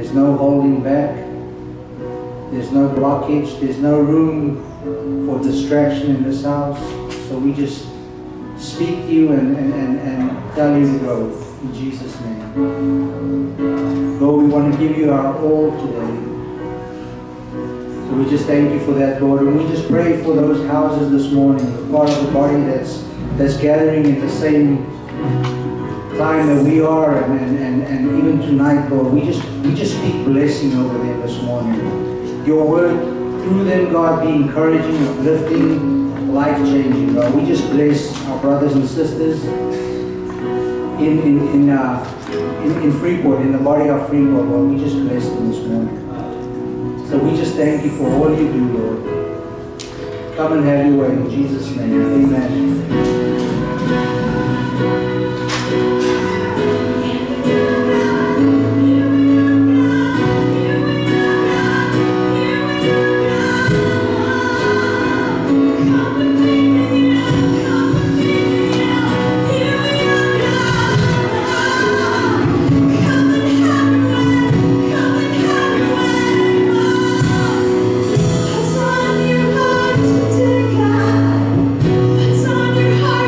There's no holding back. There's no blockage. There's no room for distraction in this house. So we just speak to you and tell you to go. In Jesus' name. Lord, we want to give you our all today. So we just thank you for that, Lord. And we just pray for those houses this morning, the part of the body that's gathering in the same time that we are, and even tonight, Lord. We just speak blessing over them this morning. Your word through them, God, be encouraging, uplifting, life-changing, God. We just bless our brothers and sisters in Freeport, in the body of Freeport, Lord. We just bless them this morning. So we just thank you for all you do, Lord. Come and have your way in Jesus' name. Amen. What's on your heart?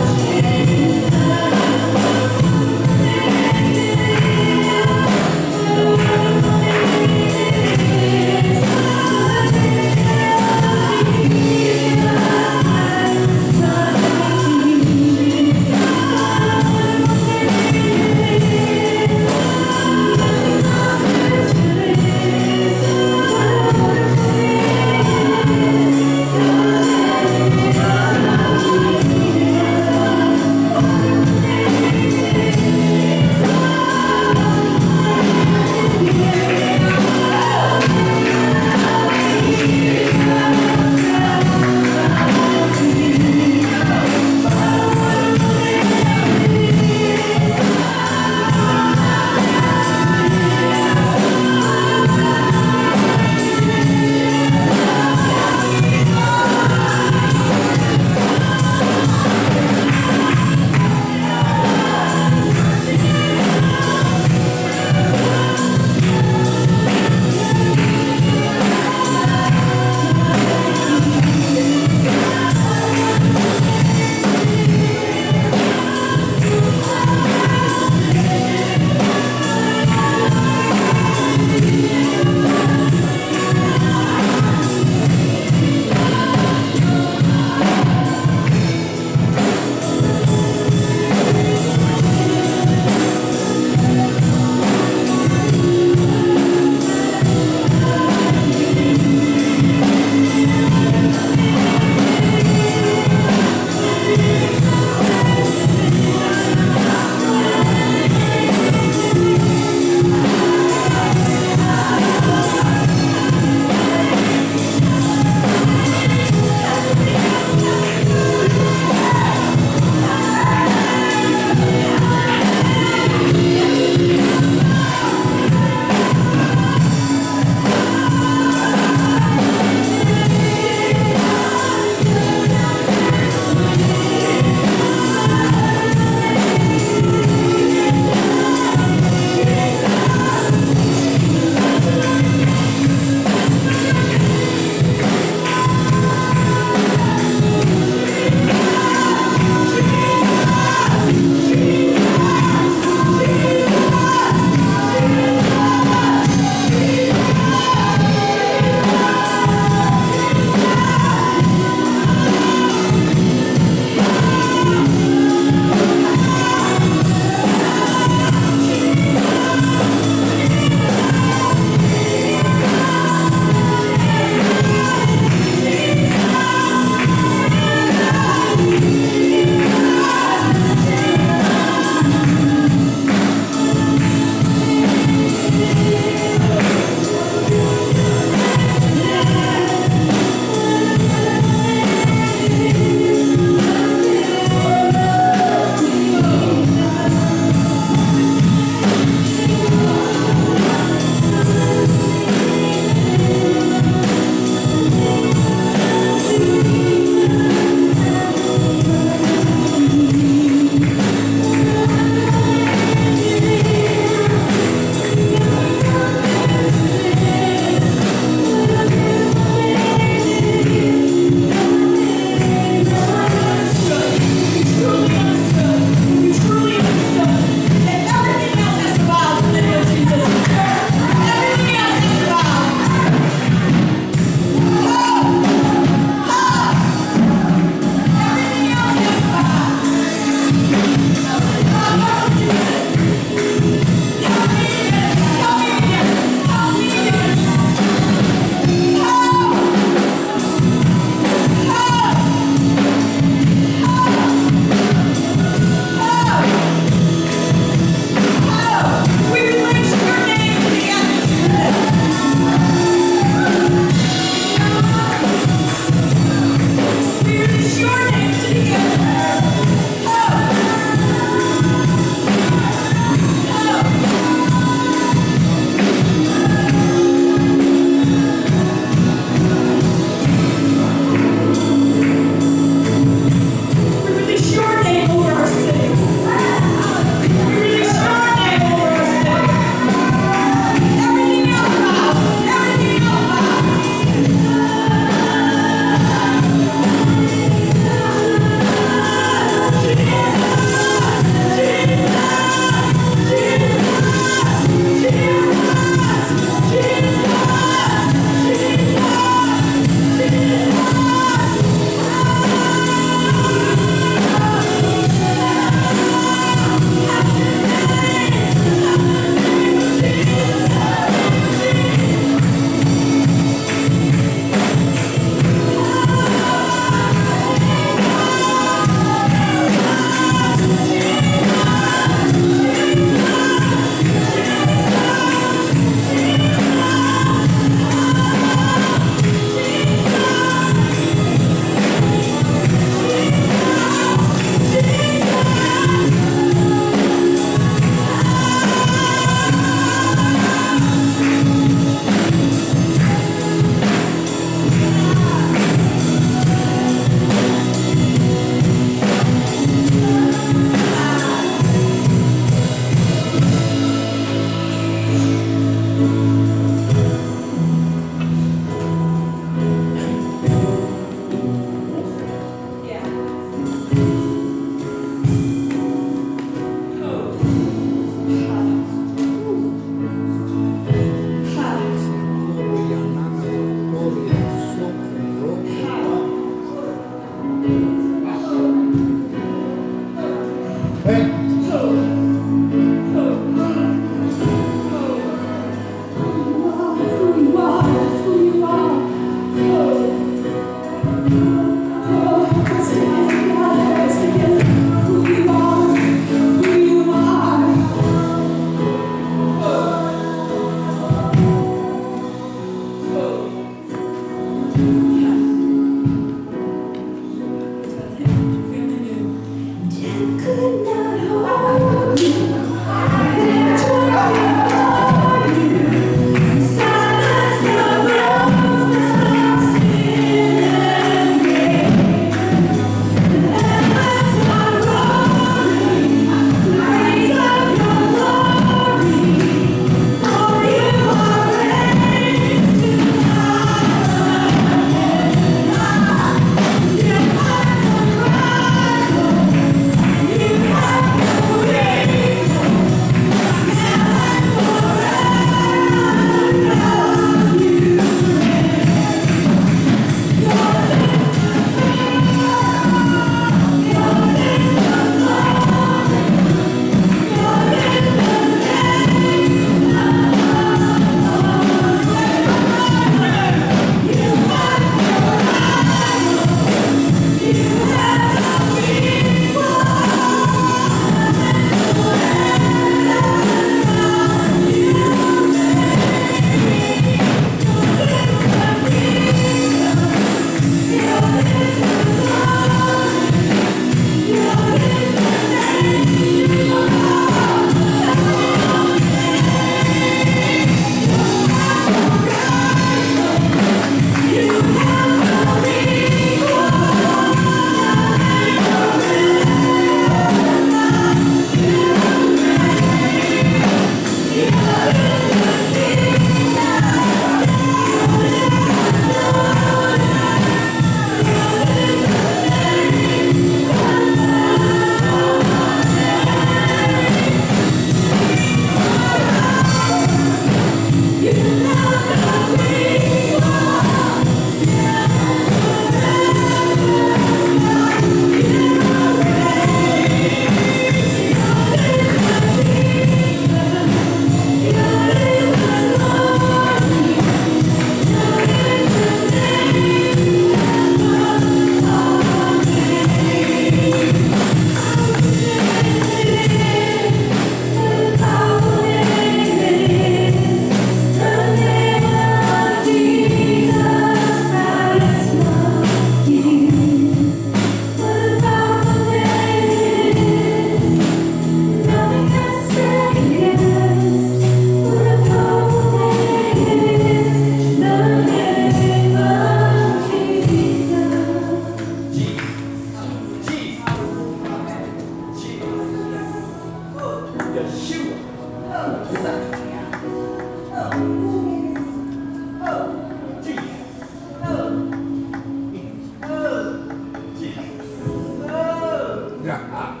Yeah.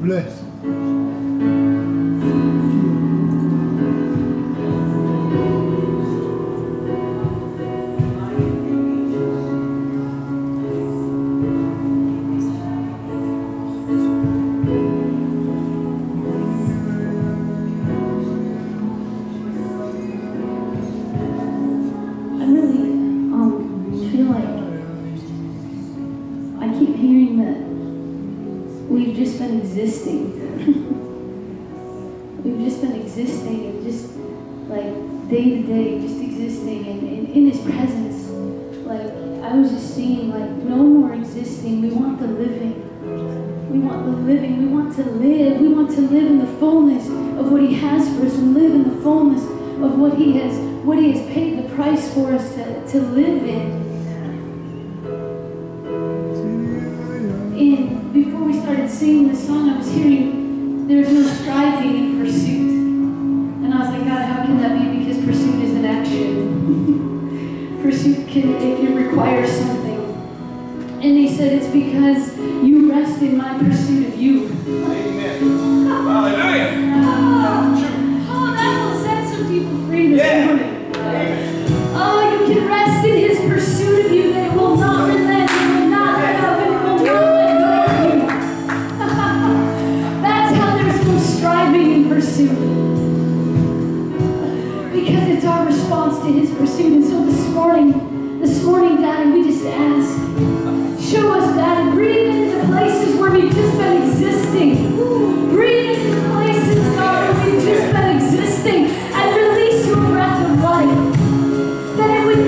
Bless. Existing. We've just been existing and just like day to day, just existing and in His presence. Like I was just seeing like no more existing want the living. We want the living. We want to live. We want to live in the fullness of what He has for us and live in the fullness of what He has paid the price for us to live in. And before we started singing this song, I was hearing there's no striving in pursuit. And I was like, God, how can that be? Because pursuit is an action. Pursuit it requires something. And He said it's because you rest in my pursuit of you. Amen. Hallelujah. Oh, that will set some people free this morning. Oh, you can rest in His pursuit of you, that it will not relent, it will not let up, and it will not let go of you. That's how there's no striving in pursuit. Because it's our response to His pursuit. And so this morning, Daddy, we just ask, show us, Daddy, breathe into the places where we've just been existing. Breathe into the places, God, where we've just been existing, and release your breath of life. That it would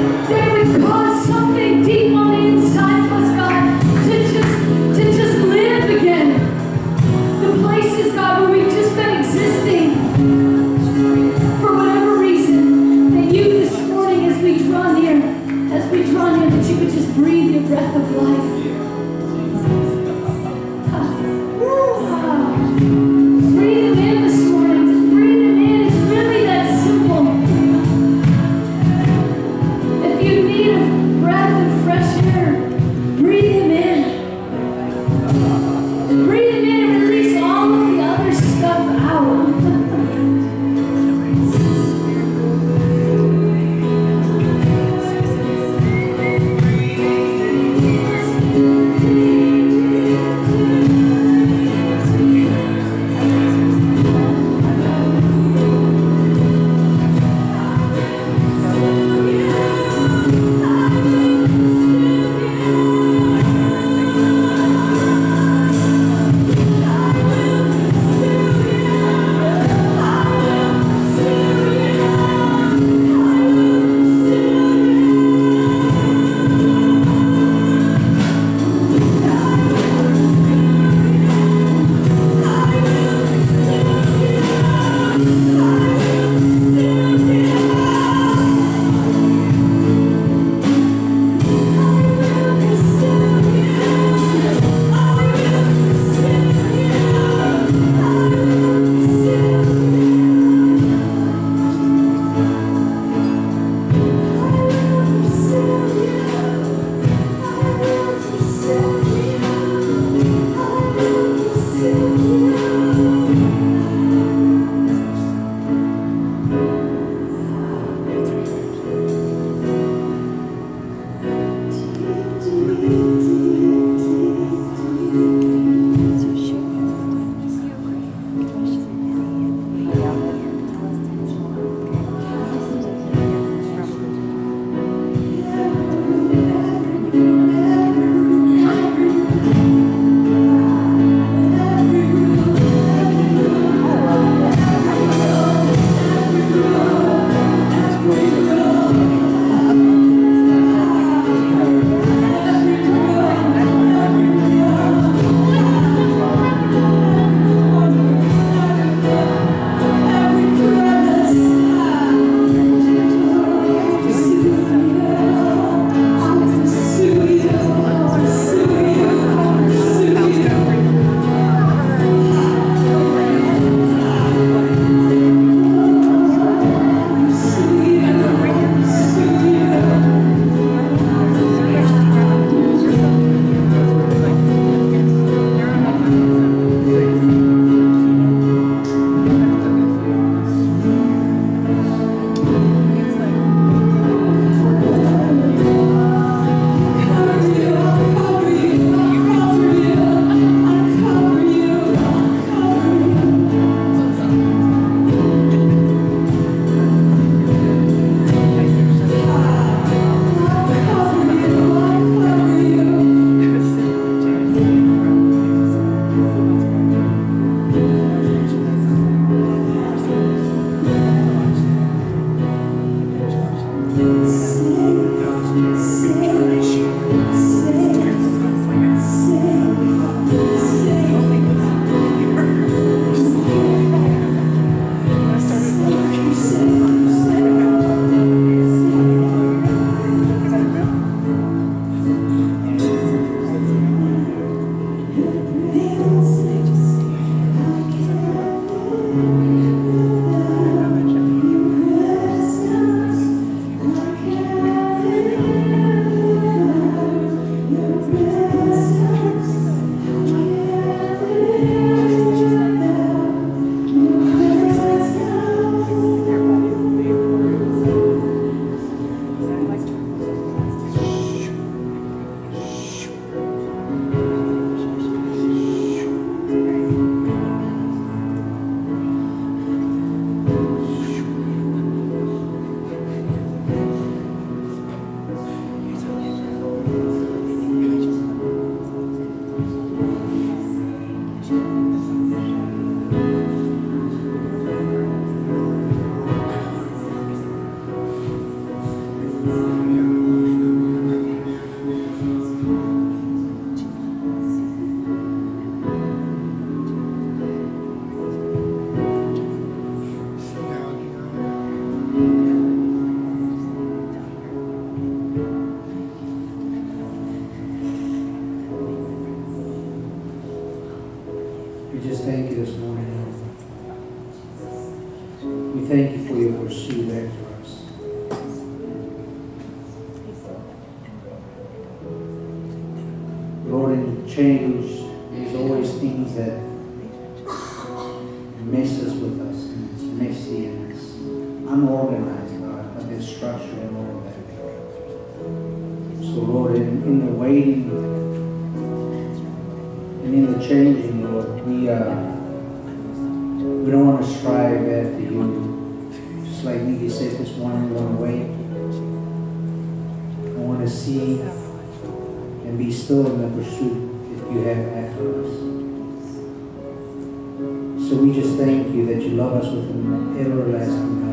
just thank you this morning, Lord. We thank you for your pursuit after us. Lord, in change, there's always things that messes with us, and it's messy and it's unorganized, God, but there's structure and all of that. So, Lord, in the waiting and in the changing, Lord, we don't want to strive after you. Just like Nikki said this morning, we want to wait. I want to see and be still in the pursuit that you have after us. So we just thank you that you love us with an everlasting love.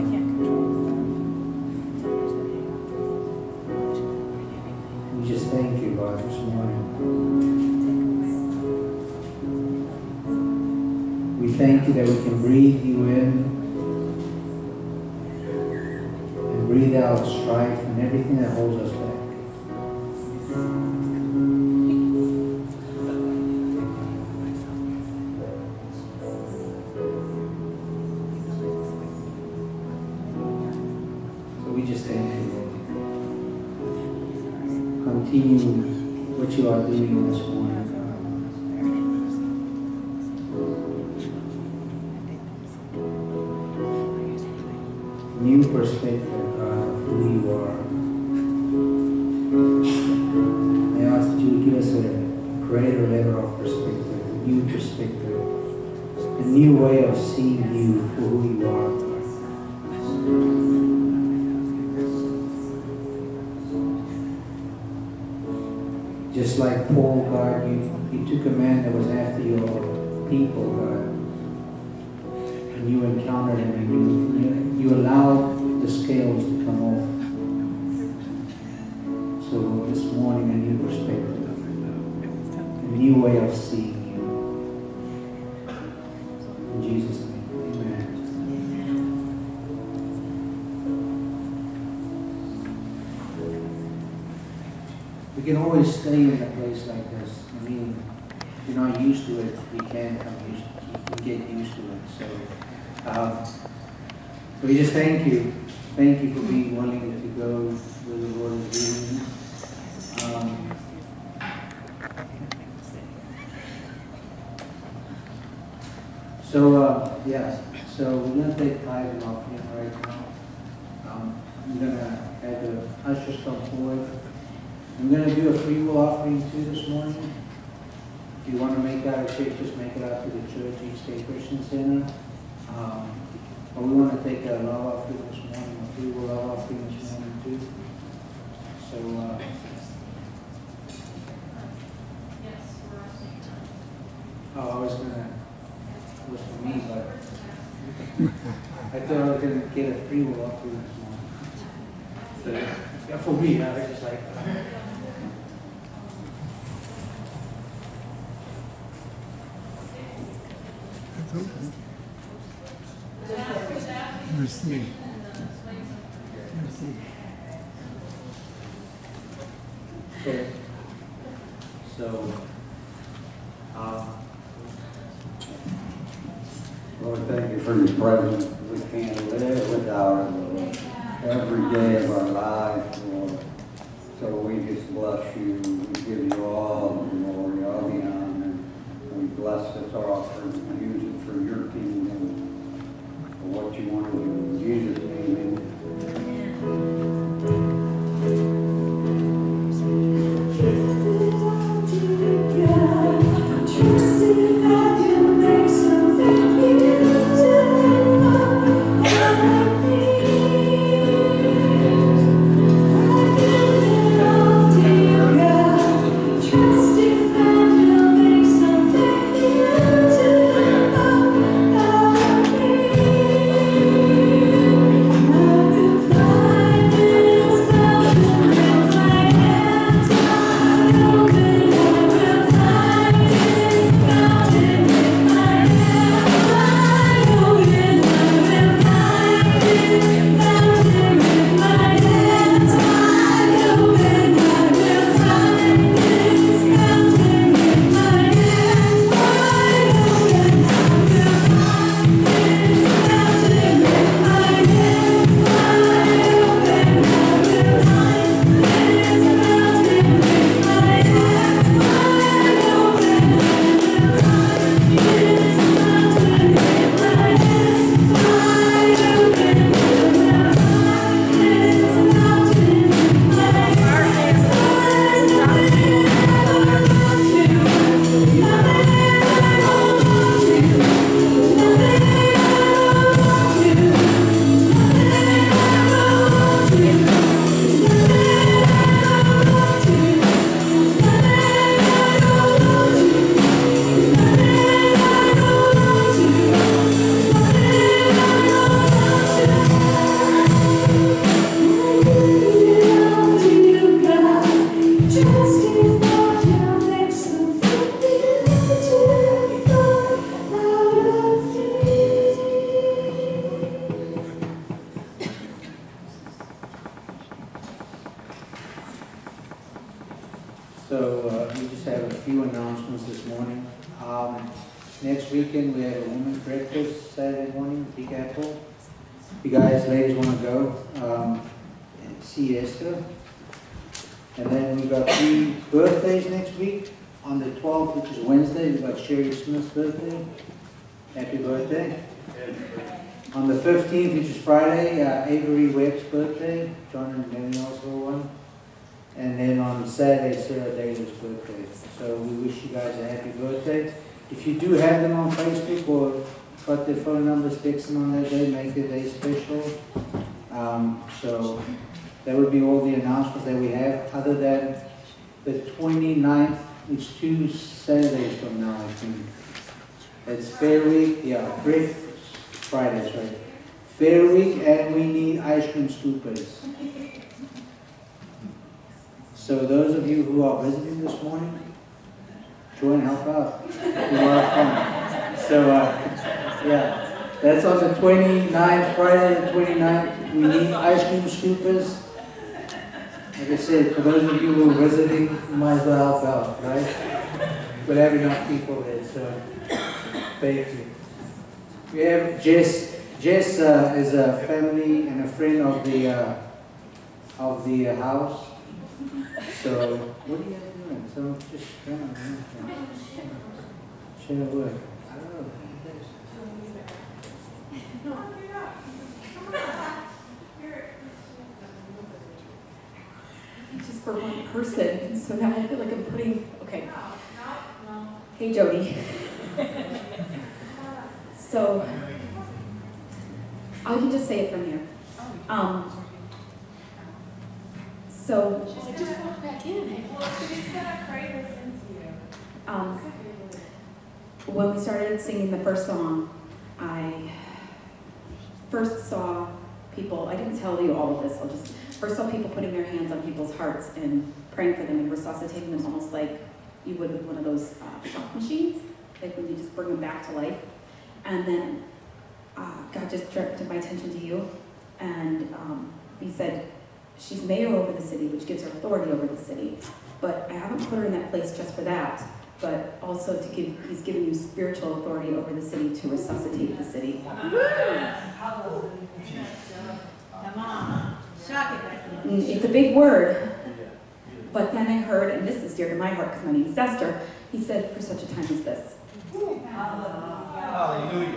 We just thank you, God, this morning. We thank you that we can breathe you in and breathe out strife and everything that holds us back. We just thank you, Lord. Continue what you are doing this morning, God. New perspective, God, of who you are. I ask that you would give us a greater level of perspective, a new perspective, a new way of seeing you for who you are, God. Just like Paul, God, you took a man that was after your people, God, and you encountered him, and you allowed the scales to come off. So this morning, a new perspective, a new way of seeing you. In Jesus' name, amen. We can always stay in a place like this. I mean, if you're not used to it, you can get used to it. So we just thank you. Thank you for being willing to go where the Lord is leading you. So we're going to take tithe and offering right now. I'm going to have the ushers come forward. I'm going to do a free will offering too this morning. If you want to make out a check, just make it out to the church, East State Christian Center. But we want to take a love offering this morning, a free will love offering this morning too. So, I was going to, it was for me, but I thought I was going to get a free will offering this morning. So, yeah, for me, I was just like, Receive. okay. So, Lord, thank you for your presence. We can't live without it, Lord. Every day of our lives, Lord. So we just bless you. We give you all the glory, all the honor. We bless this offering and use it for your kingdom, for what you want to do. In Jesus' name, amen. Trust announcements this morning. Next weekend we have a women's breakfast Saturday morning, Big Apple. You guys, ladies, want to go and see Esther. And then we've got 3 birthdays next week. On the 12th, which is Wednesday, we've got Sherry Smith's birthday. Happy birthday. On the 15th, which is Friday, Avery Webb's birthday. John and Mary also one. And then on Saturday, Sarah Daly's birthday. So we wish you guys a happy birthday. If you do have them on Facebook or got their phone numbers, text them on that day, make their day special. So that would be all the announcements that we have, other than the 29th, which 2 Saturdays from now, I think. It's Fair Week, Friday, that's right. Fair Week, and we need ice cream scoopers. So those of you who are visiting this morning, join, help out. It'll be a lot of fun. So, yeah, that's on the 29th, Friday the 29th. We need ice cream scoopers. Like I said, for those of you who are visiting, you might as well help out, right? But have enough people there, so thank you. We have Jess. Jess is a family and a friend of the house. So, what are you guys doing? So, just share a word. I don't know. Just for one person, so now I feel like I'm putting, okay. Hey, Jody. So, I can just say it from here. So, she's like, just walk back in. She's gonna pray this into you. When we started singing the first song, I first saw people, I didn't tell you all of this, first saw people putting their hands on people's hearts and praying for them and resuscitating them almost like you would with one of those shock machines, like when you just bring them back to life. And then God just directed my attention to you, and he said, she's mayor over the city, which gives her authority over the city, but I haven't put her in that place just for that, but also he's given you spiritual authority over the city to resuscitate the city. It's a big word, but then I heard, and this is dear to my heart because my name is Esther, he said, for such a time as this. Hallelujah. Hallelujah.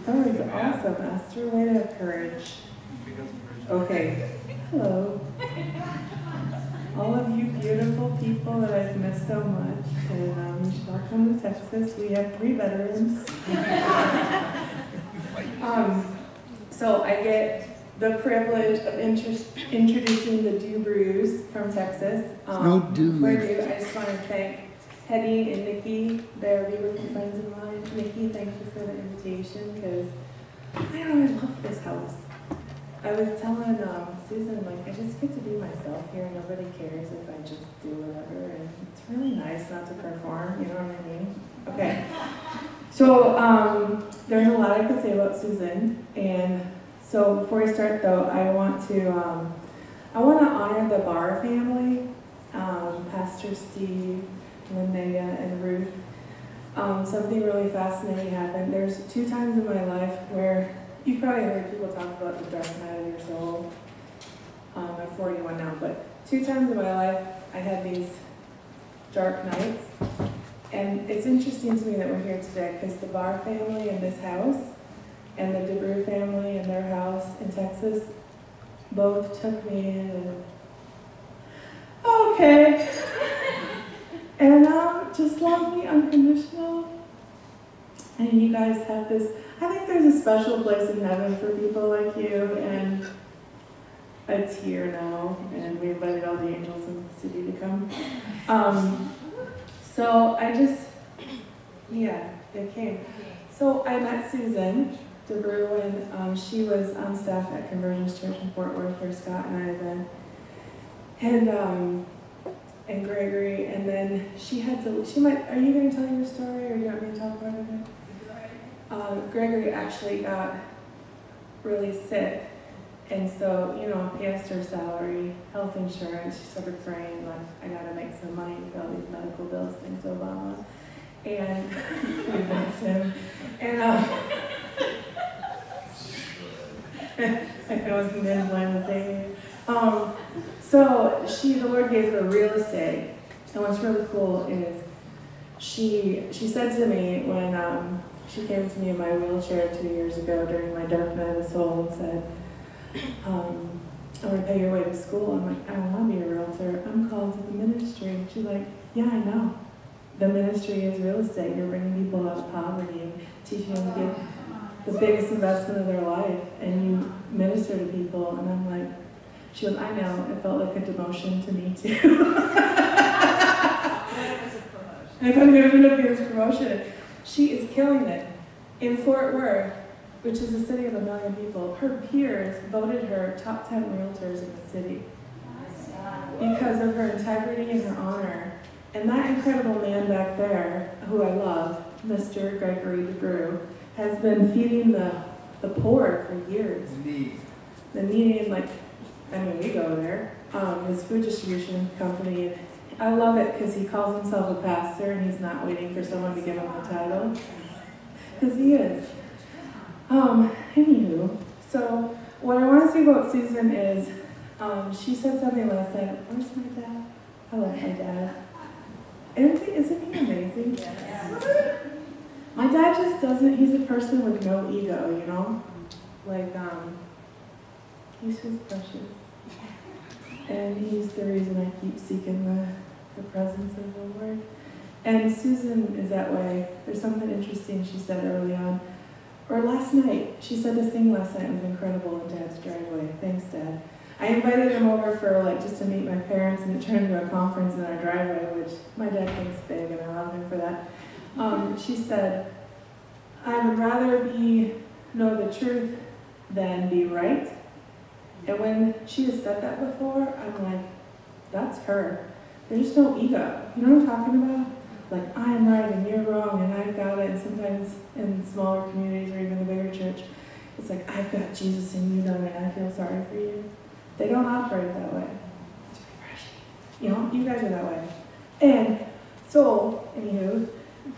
That was awesome, Esther. Way to have courage. Okay. Hello. All of you beautiful people that I've missed so much. And welcome to Texas. We have 3 veterans. So I get the privilege of introducing the Dewbrews from Texas. No Before I do, I just want to thank Hetty and Nikki. They're beautiful friends of mine. Nikki, thank you for the invitation, because I love this house. I was telling Susan, like, I just get to be myself here. Nobody cares if I just do whatever, and it's really nice not to perform, you know what I mean? Okay. So there's a lot I could say about Susan, and so before I start though, I want to honor the Barr family, Pastor Steve, Linnea, and Ruth. Something really fascinating happened. There's 2 times in my life where you've probably heard people talk about the dark night of your soul. I'm 41 now, but 2 times in my life I had these dark nights. And it's interesting to me that we're here today because the Barr family in this house and the Dewbrew family in their house in Texas both took me in and okay. And just love me unconditional. And you guys have this, I think there's a special place in heaven for people like you, and it's here now, and we invited all the angels in the city to come. So I just, yeah, they came. So I met Susan Dewbrew, and she was on staff at Conversions Church in Fort Worth, where Scott and I have been. And and Gregory, and then she might, are you going to tell your story, or do you want me to tell part of it? Gregory actually got really sick, and so, pastor salary, health insurance, she started praying, like, I gotta make some money to pay all these medical bills, thanks Obama, and we bless him, and I wasn't going to blame the thing. So the Lord gave her real estate, and what's really cool is she said to me when she came to me in my wheelchair 2 years ago during my dark night of the soul and said, I'm going to pay your way to school. I'm like, I don't want to be a realtor. I'm called to the ministry. She's like, yeah, I know. The ministry is real estate. You're bringing people out of poverty and teaching them to get the biggest investment of their life, and you minister to people. And I'm like, she goes, I know, it felt like a demotion to me too. I thought it ended up being a promotion. She is killing it. In Fort Worth, which is a city of 1 million people, her peers voted her top 10 realtors in the city because of her integrity and her honor. And that incredible man back there, who I love, Mr. Gregory Dewbrew, has been feeding the poor for years. The needy, we go there. His food distribution company. I love it because he calls himself a pastor and he's not waiting for someone to give him the title. Because he is. Anywho, so what I want to say about Susan is, she said something last night. Where's my dad? I love my dad. Isn't he amazing? Yes. My dad just doesn't, he's a person with no ego, he's just precious. And he's the reason I keep seeking the presence of the Lord. And Susan is that way. There's something interesting she said early on. Or last night. She said this thing last night was incredible in Dad's driveway. Thanks, Dad. I invited him over for just to meet my parents, and it turned into a conference in our driveway, which my dad thinks big, and I love him for that. She said, I would rather know the truth than be right. And when she has said that before, I'm like, that's her. There's no ego. You know what I'm talking about? Like, I'm right and you're wrong and I've got it. And sometimes in smaller communities or even the bigger church, it's like, I've got Jesus and you don't, and I feel sorry for you. They don't operate that way. It's refreshing. You guys are that way. And so, anywho,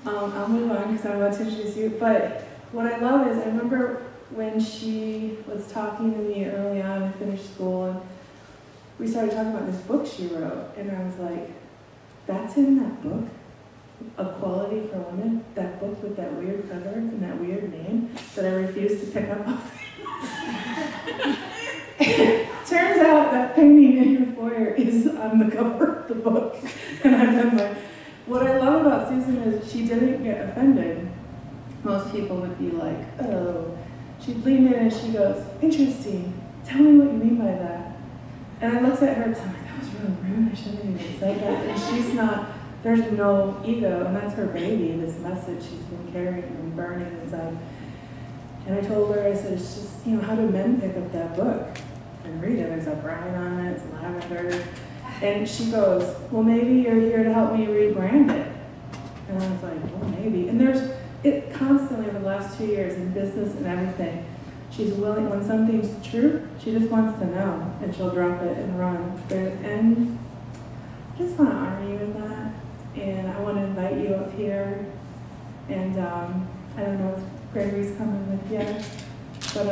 I'll move on because I'm about to introduce you. But what I love is, I remember when she was talking to me early on, I finished school, and we started talking about this book she wrote, and I was like, that's in that book? Equality for Women? That book with that weird cover and that weird name that I refused to pick up off. Turns out that painting in your foyer is on the cover of the book. And I've been like, what I love about Susan is she didn't get offended. Most people would be like, oh. She'd lean in and she goes, interesting, tell me what you mean by that. And I looked at her and I'm like, that was really rude, I shouldn't have even said that. And she's not, there's no ego, and that's her baby, this message she's been carrying and burning inside. And I told her, I said, it's just, how do men pick up that book and read it? There's a brine on it, it's lavender. And she goes, well, maybe you're here to help me rebrand it. And I was like, well, maybe. And there's it constantly over the last 2 years in business and everything. She's willing, when something's true, she just wants to know, and she'll drop it and run. And I just want to honor you in that. And I want to invite you up here. And I don't know if Gregory's coming with yet, but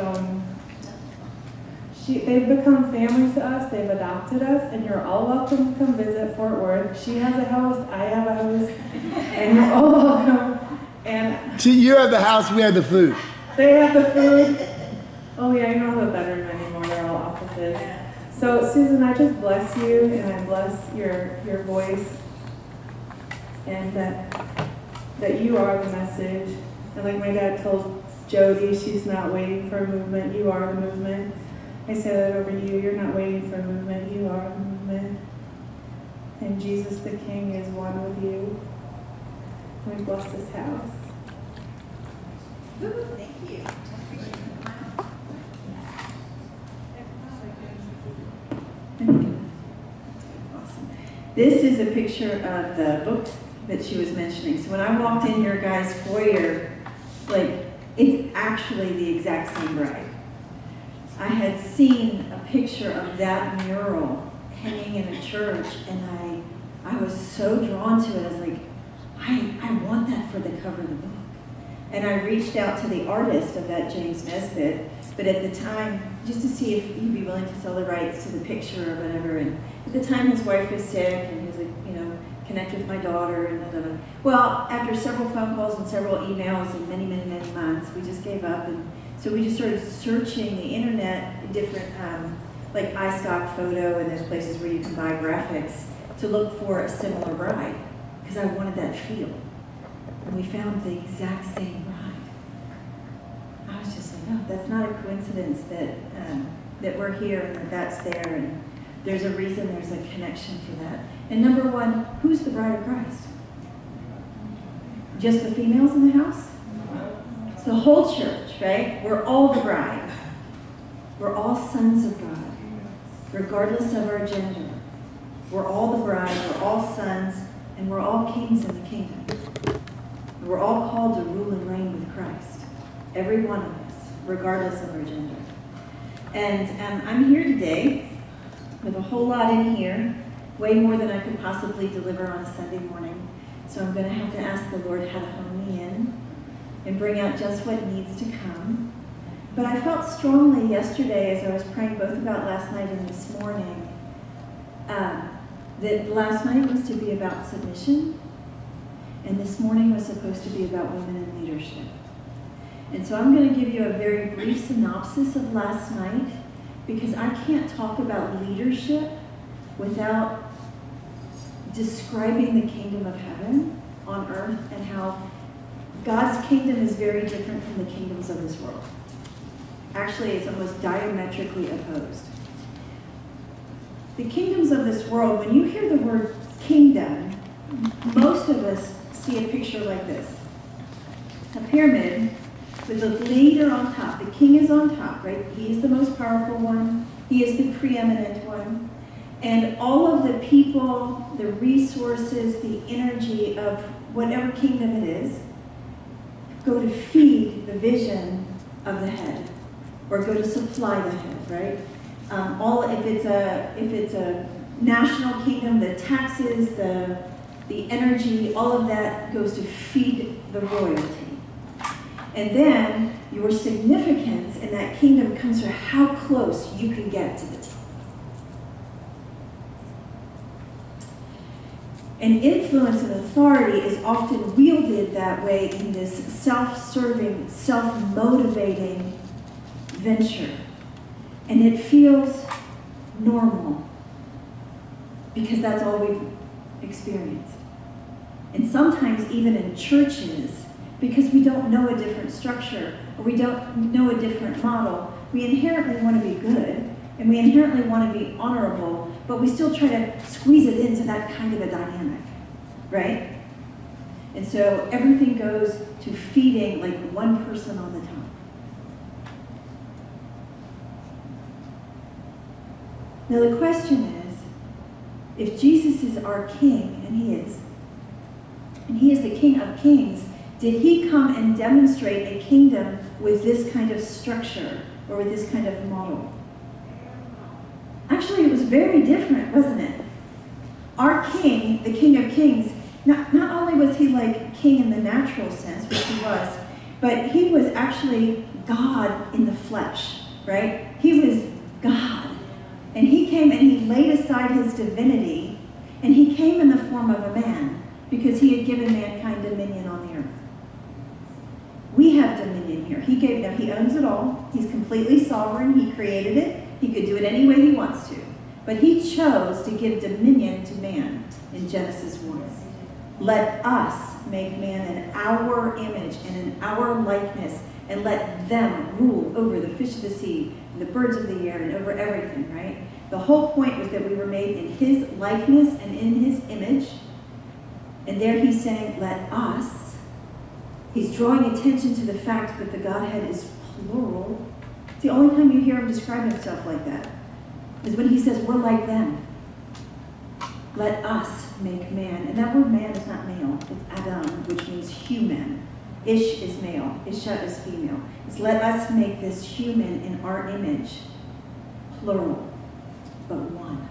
they've become family to us. They've adopted us, and you're all welcome to come visit Fort Worth. She has a house, I have a house, and you're all welcome. And you have the house, we have the food. They have the food. Oh yeah, you don't have a bedroom anymore, they're all offices. So Susan, I just bless you, and I bless your voice, and that you are the message. And like my dad told Jody, she's not waiting for a movement, you are the movement. I say that over you, you're not waiting for a movement, you are the movement. And Jesus the King is one with you. We bless this house. Thank you. Awesome. This is a picture of the book that she was mentioning. So when I walked in your guys' foyer, like, it's actually the exact same bride. I had seen a picture of that mural hanging in a church, and I was so drawn to it. I was like, I want that for the cover of the book. And I reached out to the artist of that, James Nesbitt, but at the time, just to see if he'd be willing to sell the rights to the picture or whatever. And at the time, his wife was sick, and he was like, you know, connect with my daughter, and blah, blah, blah. Well, after several phone calls and several emails and many, many, many months, we just gave up. And so we just started searching the internet, different, like iStock Photo, and there's places where you can buy graphics to look for a similar bride, because I wanted that feel. And we found the exact same bride. I was just like, oh, that's not a coincidence that that we're here and that that's there, and there's a reason, there's a connection for that. And number one, who's the bride of Christ? Just the females in the house? It's the whole church, right? We're all the bride. We're all sons of God, regardless of our gender. We're all the bride, we're all sons, and we're all kings in the kingdom. We're all called to rule and reign with Christ. Every one of us, regardless of our gender. And I'm here today with a whole lot in here, way more than I could possibly deliver on a Sunday morning. So I'm going to have to ask the Lord how to hone me in and bring out just what needs to come. But I felt strongly yesterday as I was praying both about last night and this morning, that last night was to be about submission, and this morning was supposed to be about women in leadership. And so I'm going to give you a very brief synopsis of last night, because I can't talk about leadership without describing the kingdom of heaven on earth and how God's kingdom is very different from the kingdoms of this world. Actually, it's almost diametrically opposed. The kingdoms of this world, when you hear the word kingdom, most of us see a picture like this. A pyramid with a leader on top. The king is on top, right? He is the most powerful one. He is the preeminent one. And all of the people, the resources, the energy of whatever kingdom it is, go to feed the vision of the head, or go to supply the head, right? If it's a national kingdom, the taxes, the energy, all of that goes to feed the royalty. And then your significance in that kingdom comes from how close you can get to the top. And influence and authority is often wielded that way in this self-serving, self-motivating venture. And it feels normal because that's all we've experienced. And sometimes even in churches, because we don't know a different structure or we don't know a different model, we inherently want to be good and we inherently want to be honorable, but we still try to squeeze it into that kind of a dynamic, right? And so everything goes to feeding like one person on the top. Now the question is, if Jesus is our king, and he is the King of Kings, did he come and demonstrate a kingdom with this kind of structure or with this kind of model? Actually, it was very different, wasn't it? Our king, the King of Kings, not only was he like king in the natural sense, which he was, but he was actually God in the flesh, right? He was God. And he came and he laid aside his divinity, and he came in the form of a man because he had given mankind dominion on the earth. We have dominion here. He gave them, he owns it all. He's completely sovereign. He created it. He could do it any way he wants to. But he chose to give dominion to man in Genesis 1. Let us make man in our image and in our likeness, and let them rule over the fish of the sea and the birds of the air and over everything, right? The whole point was that we were made in his likeness and in his image. And there he's saying, let us. He's drawing attention to the fact that the Godhead is plural. It's the only time you hear him describe himself like that is when he says, we're like them. Let us make man. And that word man is not male. It's Adam, which means human. Ish is male. Isha is female. It's let us make this human in our image. Plural, but one.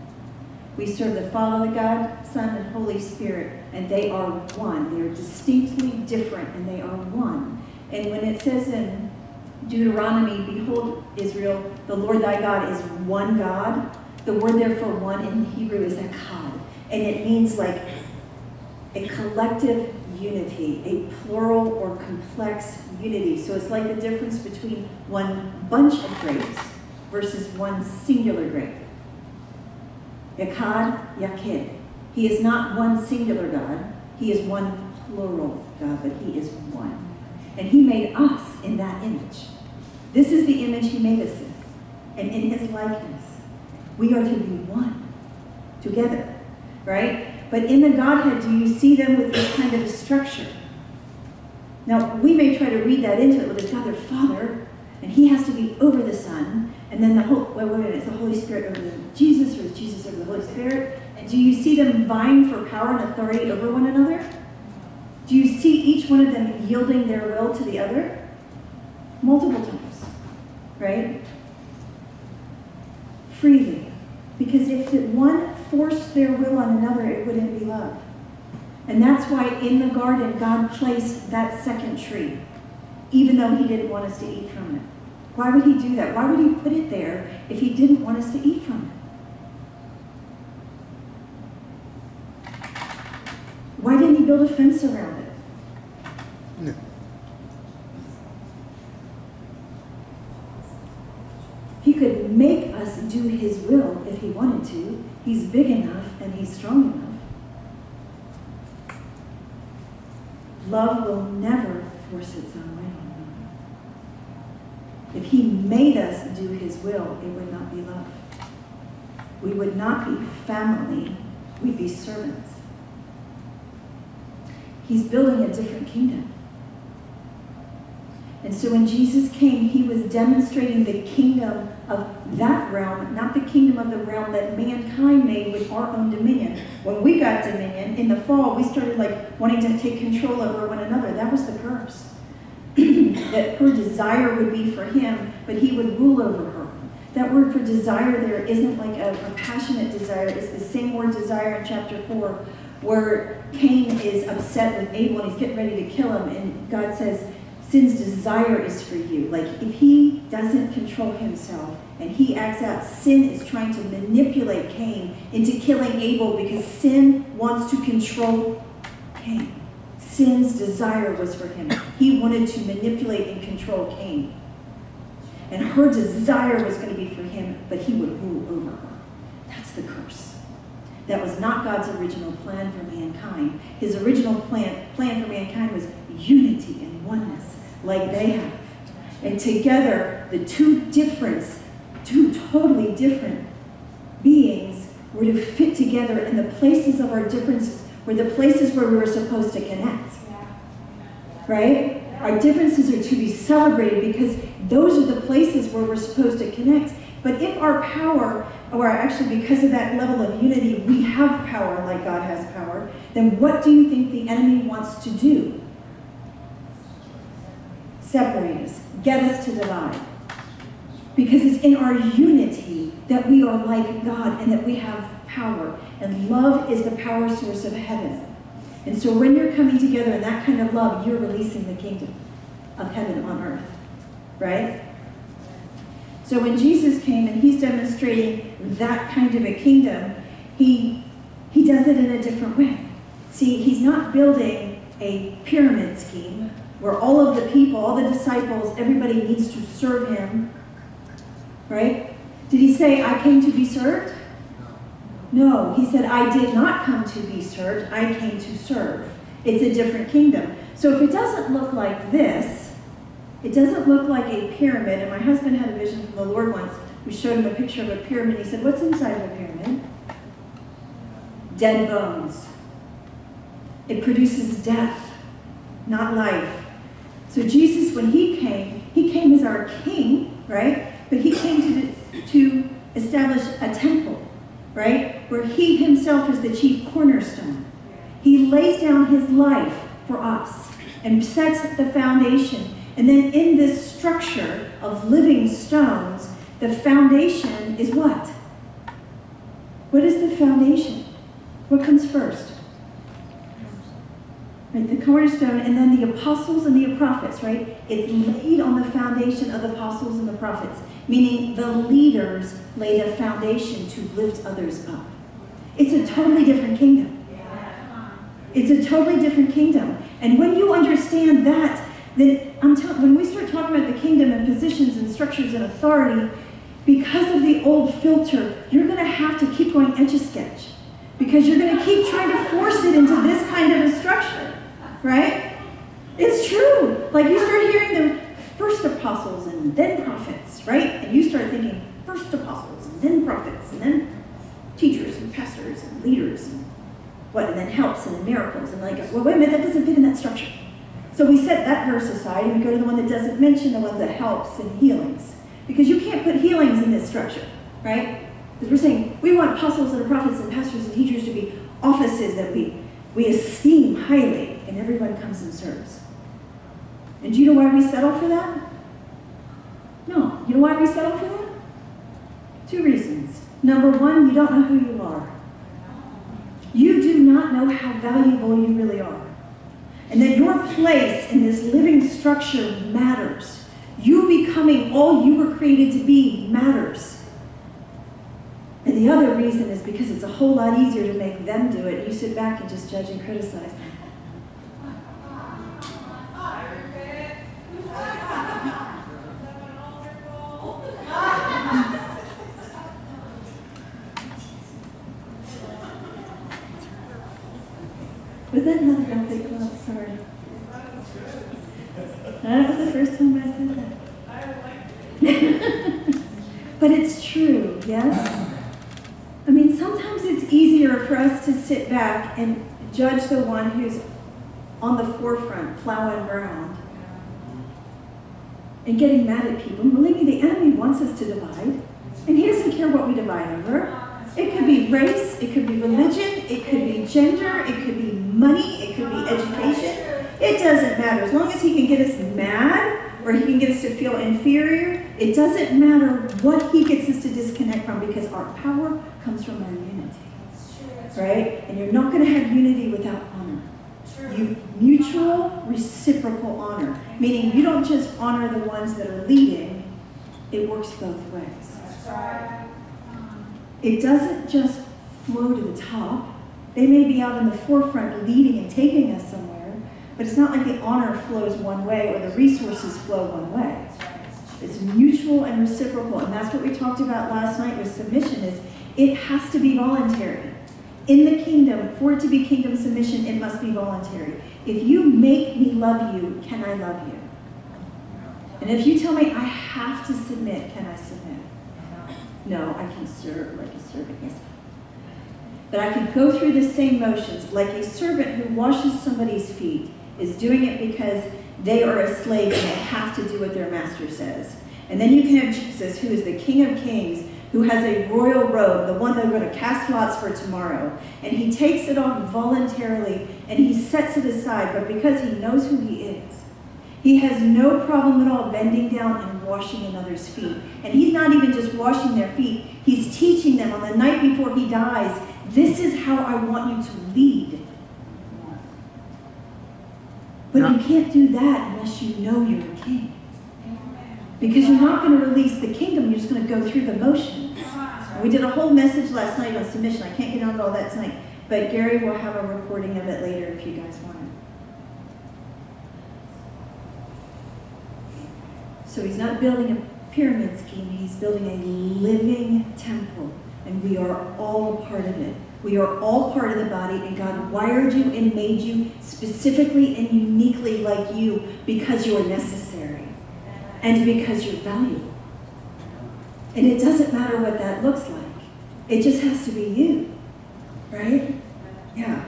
We serve the Father, God, Son, and Holy Spirit, and they are one. They are distinctly different, and they are one. And when it says in Deuteronomy, behold, Israel, the Lord thy God is one God, the word there for one in Hebrew is echad. And it means like a collective unity, a plural or complex unity. So it's like the difference between one bunch of grapes versus one singular grape. Echad, Yakid. He is not one singular God. He is one plural God, but he is one. And he made us in that image. This is the image he made us in. And in his likeness, we are to be one together, right? But in the Godhead, do you see them with this kind of a structure? Now, we may try to read that into it with God, their Father, and he has to be over the Son, and then it's the Holy Spirit over Jesus, or is Jesus over the Holy Spirit? And do you see them vying for power and authority over one another? Do you see each one of them yielding their will to the other? Multiple times, right? Freely. Because if one forced their will on another, it wouldn't be love. And that's why in the garden, God placed that second tree, even though he didn't want us to eat from it. Why would he do that? Why would he put it there if he didn't want us to eat from it? Why didn't he build a fence around it? No. He could make us do his will if he wanted to. He's big enough and he's strong enough. Love will never force its own way on another. If he made us do his will, it would not be love. We would not be family. We'd be servants. He's building a different kingdom. And so when Jesus came, he was demonstrating the kingdom of that realm, not the kingdom of the realm that mankind made with our own dominion. When we got dominion, in the fall, we started like wanting to take control over one another. That was the curse. That her desire would be for him, but he would rule over her. That word for desire there isn't like a passionate desire. It's the same word desire in chapter 4, where Cain is upset with Abel and he's getting ready to kill him. And God says, sin's desire is for you. Like if he doesn't control himself and he acts out, sin is trying to manipulate Cain into killing Abel because sin wants to control Cain. Sin's desire was for him. He wanted to manipulate and control Cain. And her desire was going to be for him, but he would rule over her. That's the curse. That was not God's original plan for mankind. His original plan for mankind was unity and oneness, like they have. And together, the two totally different beings were to fit together, and the places of our differences were the places where we were supposed to connect. Right? Our differences are to be celebrated because those are the places where we're supposed to connect. But if our power, or actually because of that level of unity, we have power like God has power, then what do you think the enemy wants to do? Separate us, get us to divide. Because it's in our unity that we are like God and that we have power. And love is the power source of heaven. And so when you're coming together in that kind of love, you're releasing the kingdom of heaven on earth. Right? So when Jesus came and he's demonstrating that kind of a kingdom, he does it in a different way. See, he's not building a pyramid scheme where all of the people, all the disciples, everybody needs to serve him. Right? Did he say, I came to be served? No, he said, I did not come to be served, I came to serve. It's a different kingdom. So if it doesn't look like this, it doesn't look like a pyramid, and my husband had a vision from the Lord once. We showed him a picture of a pyramid. He said, what's inside of a pyramid? Dead bones. It produces death, not life. So Jesus, when he came as our king, right? But he came to establish a temple, right? Where he himself is the chief cornerstone. He lays down his life for us and sets the foundation. And then in this structure of living stones, the foundation is what? What is the foundation? What comes first? Right, the cornerstone, and then the apostles and the prophets, right? It's laid on the foundation of the apostles and the prophets, meaning the leaders laid a foundation to lift others up. It's a totally different kingdom. It's a totally different kingdom. And when you understand that, then when we start talking about the kingdom and positions and structures and authority, because of the old filter, you're going to have to keep going Etch-a-Sketch. Because you're going to keep trying to force it into this kind of a structure. Right? It's true. Like you start hearing the first apostles and then prophets, right? And you start thinking first apostles and then prophets and then teachers and pastors and leaders and what, and then helps and then miracles. And like, well, wait a minute, that doesn't fit in that structure. So we set that verse aside and we go to the one that doesn't mention the one that helps and healings. Because you can't put healings in this structure, right? Because we're saying we want apostles and prophets and pastors and teachers to be offices that we esteem highly, and everyone comes and serves. And do you know why we settle for that? No. You know why we settle for that? 2 reasons. Number 1, you don't know who you are. You do not know how valuable you really are. And that your place in this living structure matters. You becoming all you were created to be matters. And the other reason is because it's a whole lot easier to make them do it. You sit back and just judge and criticize them. Was that not a healthy club? Sorry. That was the first time I said that. But it's true, yes? I mean, sometimes it's easier for us to sit back and judge the one who's on the forefront, plowing ground, and getting mad at people. And believe me, the enemy wants us to divide, and he doesn't care what we divide over. It could be race, it could be religion, it could be gender, it could be money, it could be education. It doesn't matter. As long as he can get us mad, or he can get us to feel inferior, it doesn't matter what he gets us to disconnect from, because our power comes from our unity. Right? And you're not going to have unity without honor. Mutual, reciprocal honor. Meaning you don't just honor the ones that are leading, it works both ways. It doesn't just flow to the top. They may be out in the forefront leading and taking us somewhere, but it's not like the honor flows one way or the resources flow one way. It's mutual and reciprocal, and that's what we talked about last night with submission. Is it has to be voluntary. In the kingdom, for it to be kingdom submission, it must be voluntary. If you make me love you, can I love you? And if you tell me I have to submit, can I submit? No, I can serve like a servant, yes. But I can go through the same motions, like a servant who washes somebody's feet is doing it because they are a slave and they have to do what their master says. And then you can have Jesus, who is the King of Kings, who has a royal robe, the one they're going to cast lots for tomorrow. And he takes it off voluntarily and he sets it aside, but because he knows who he is, he has no problem at all bending down and washing another's feet. And he's not even just washing their feet, he's teaching them on the night before he dies, this is how I want you to lead. But you can't do that unless you know you're a king. Because you're not going to release the kingdom, you're just going to go through the motions. And we did a whole message last night on submission. I can't get on to all that tonight. But Gary will have a recording of it later if you guys want it. So he's not building a pyramid scheme, he's building a living temple. And we are all a part of it. We are all part of the body, and God wired you and made you specifically and uniquely like you because you are necessary and because you're valuable. And it doesn't matter what that looks like. It just has to be you, right? Yeah.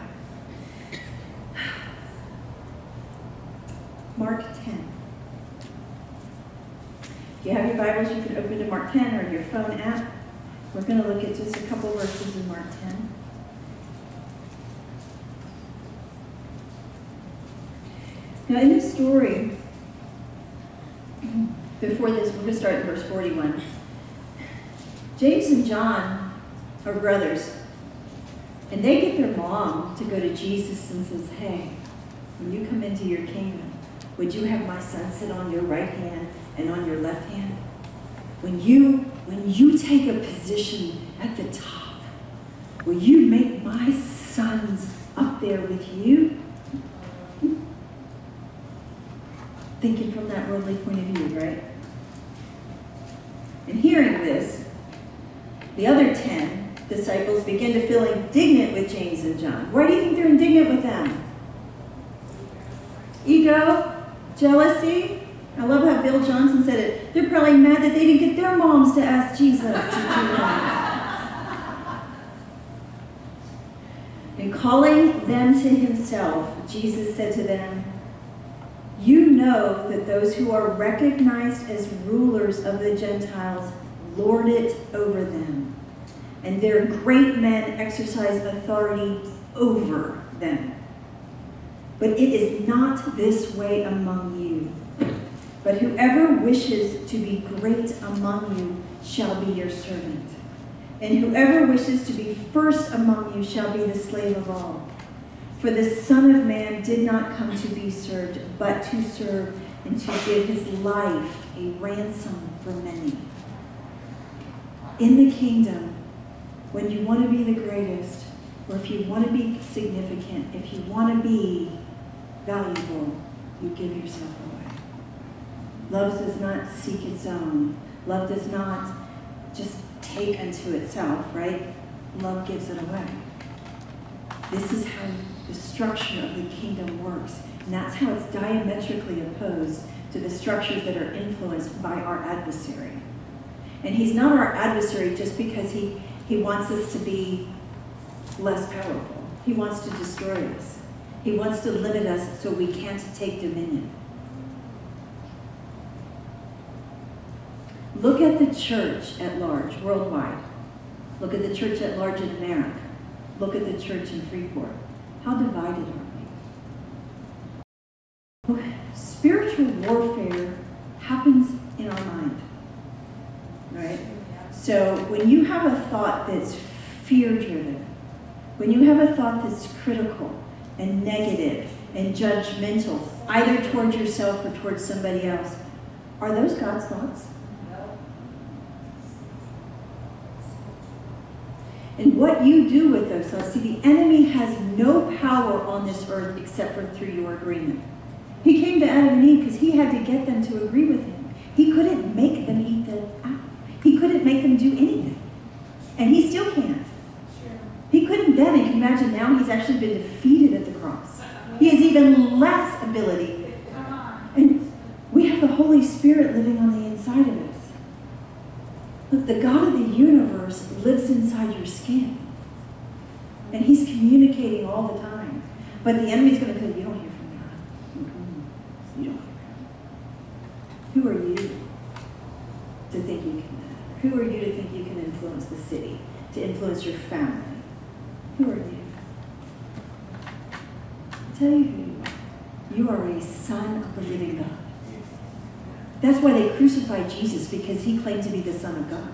Mark 10. If you have your Bibles, you can open to Mark 10 or your phone app. We're going to look at just a couple verses in Mark 10. Now, in this story, before this, we're going to start in verse 41. James and John are brothers, and they get their mom to go to Jesus and says, hey, when you come into your kingdom, would you have my son sit on your right hand and on your left hand? When you take a position at the top, will you make my sons up there with you? Thinking from that worldly point of view, right? And hearing this, the other 10 disciples begin to feel indignant with James and John. Why do you think they're indignant with them? Ego? Jealousy? I love how Bill Johnson said it. They're probably mad that they didn't get their moms to ask Jesus to do that. And calling them to himself, Jesus said to them, you know that those who are recognized as rulers of the Gentiles lord it over them, and their great men exercise authority over them. But it is not this way among you. But whoever wishes to be great among you shall be your servant. And whoever wishes to be first among you shall be the slave of all. For the Son of Man did not come to be served, but to serve and to give his life a ransom for many. In the kingdom, when you want to be the greatest, or if you want to be significant, if you want to be valuable, you give yourself away. Love does not seek its own. Love does not just take unto itself, right? Love gives it away. This is how the structure of the kingdom works. And that's how it's diametrically opposed to the structures that are influenced by our adversary. And he's not our adversary just because he wants us to be less powerful. He wants to destroy us. He wants to limit us so we can't take dominion. Look at the church at large, worldwide. Look at the church at large in America. Look at the church in Freeport. How divided are we? Spiritual warfare happens in our mind, right? So when you have a thought that's fear-driven, when you have a thought that's critical and negative and judgmental, either towards yourself or towards somebody else, are those God's thoughts? And what you do with those thoughts, see, the enemy has no power on this earth except for through your agreement. He came to Adam and Eve because he had to get them to agree with him. He couldn't make them eat the apple. He couldn't make them do anything. And he still can't. He couldn't then, and you can imagine now he's actually been defeated at the cross. He has even less ability. And we have the Holy Spirit living on the inside of us. Look, the God of the universe lives inside your skin. And he's communicating all the time. But the enemy's going to go, you don't hear from God. You don't hear from God. Who are you to think you can matter? Who are you to think you can influence the city, to influence your family? Who are you? I'll tell you who you are. You are a son of the living God. That's why they crucified Jesus, because he claimed to be the Son of God.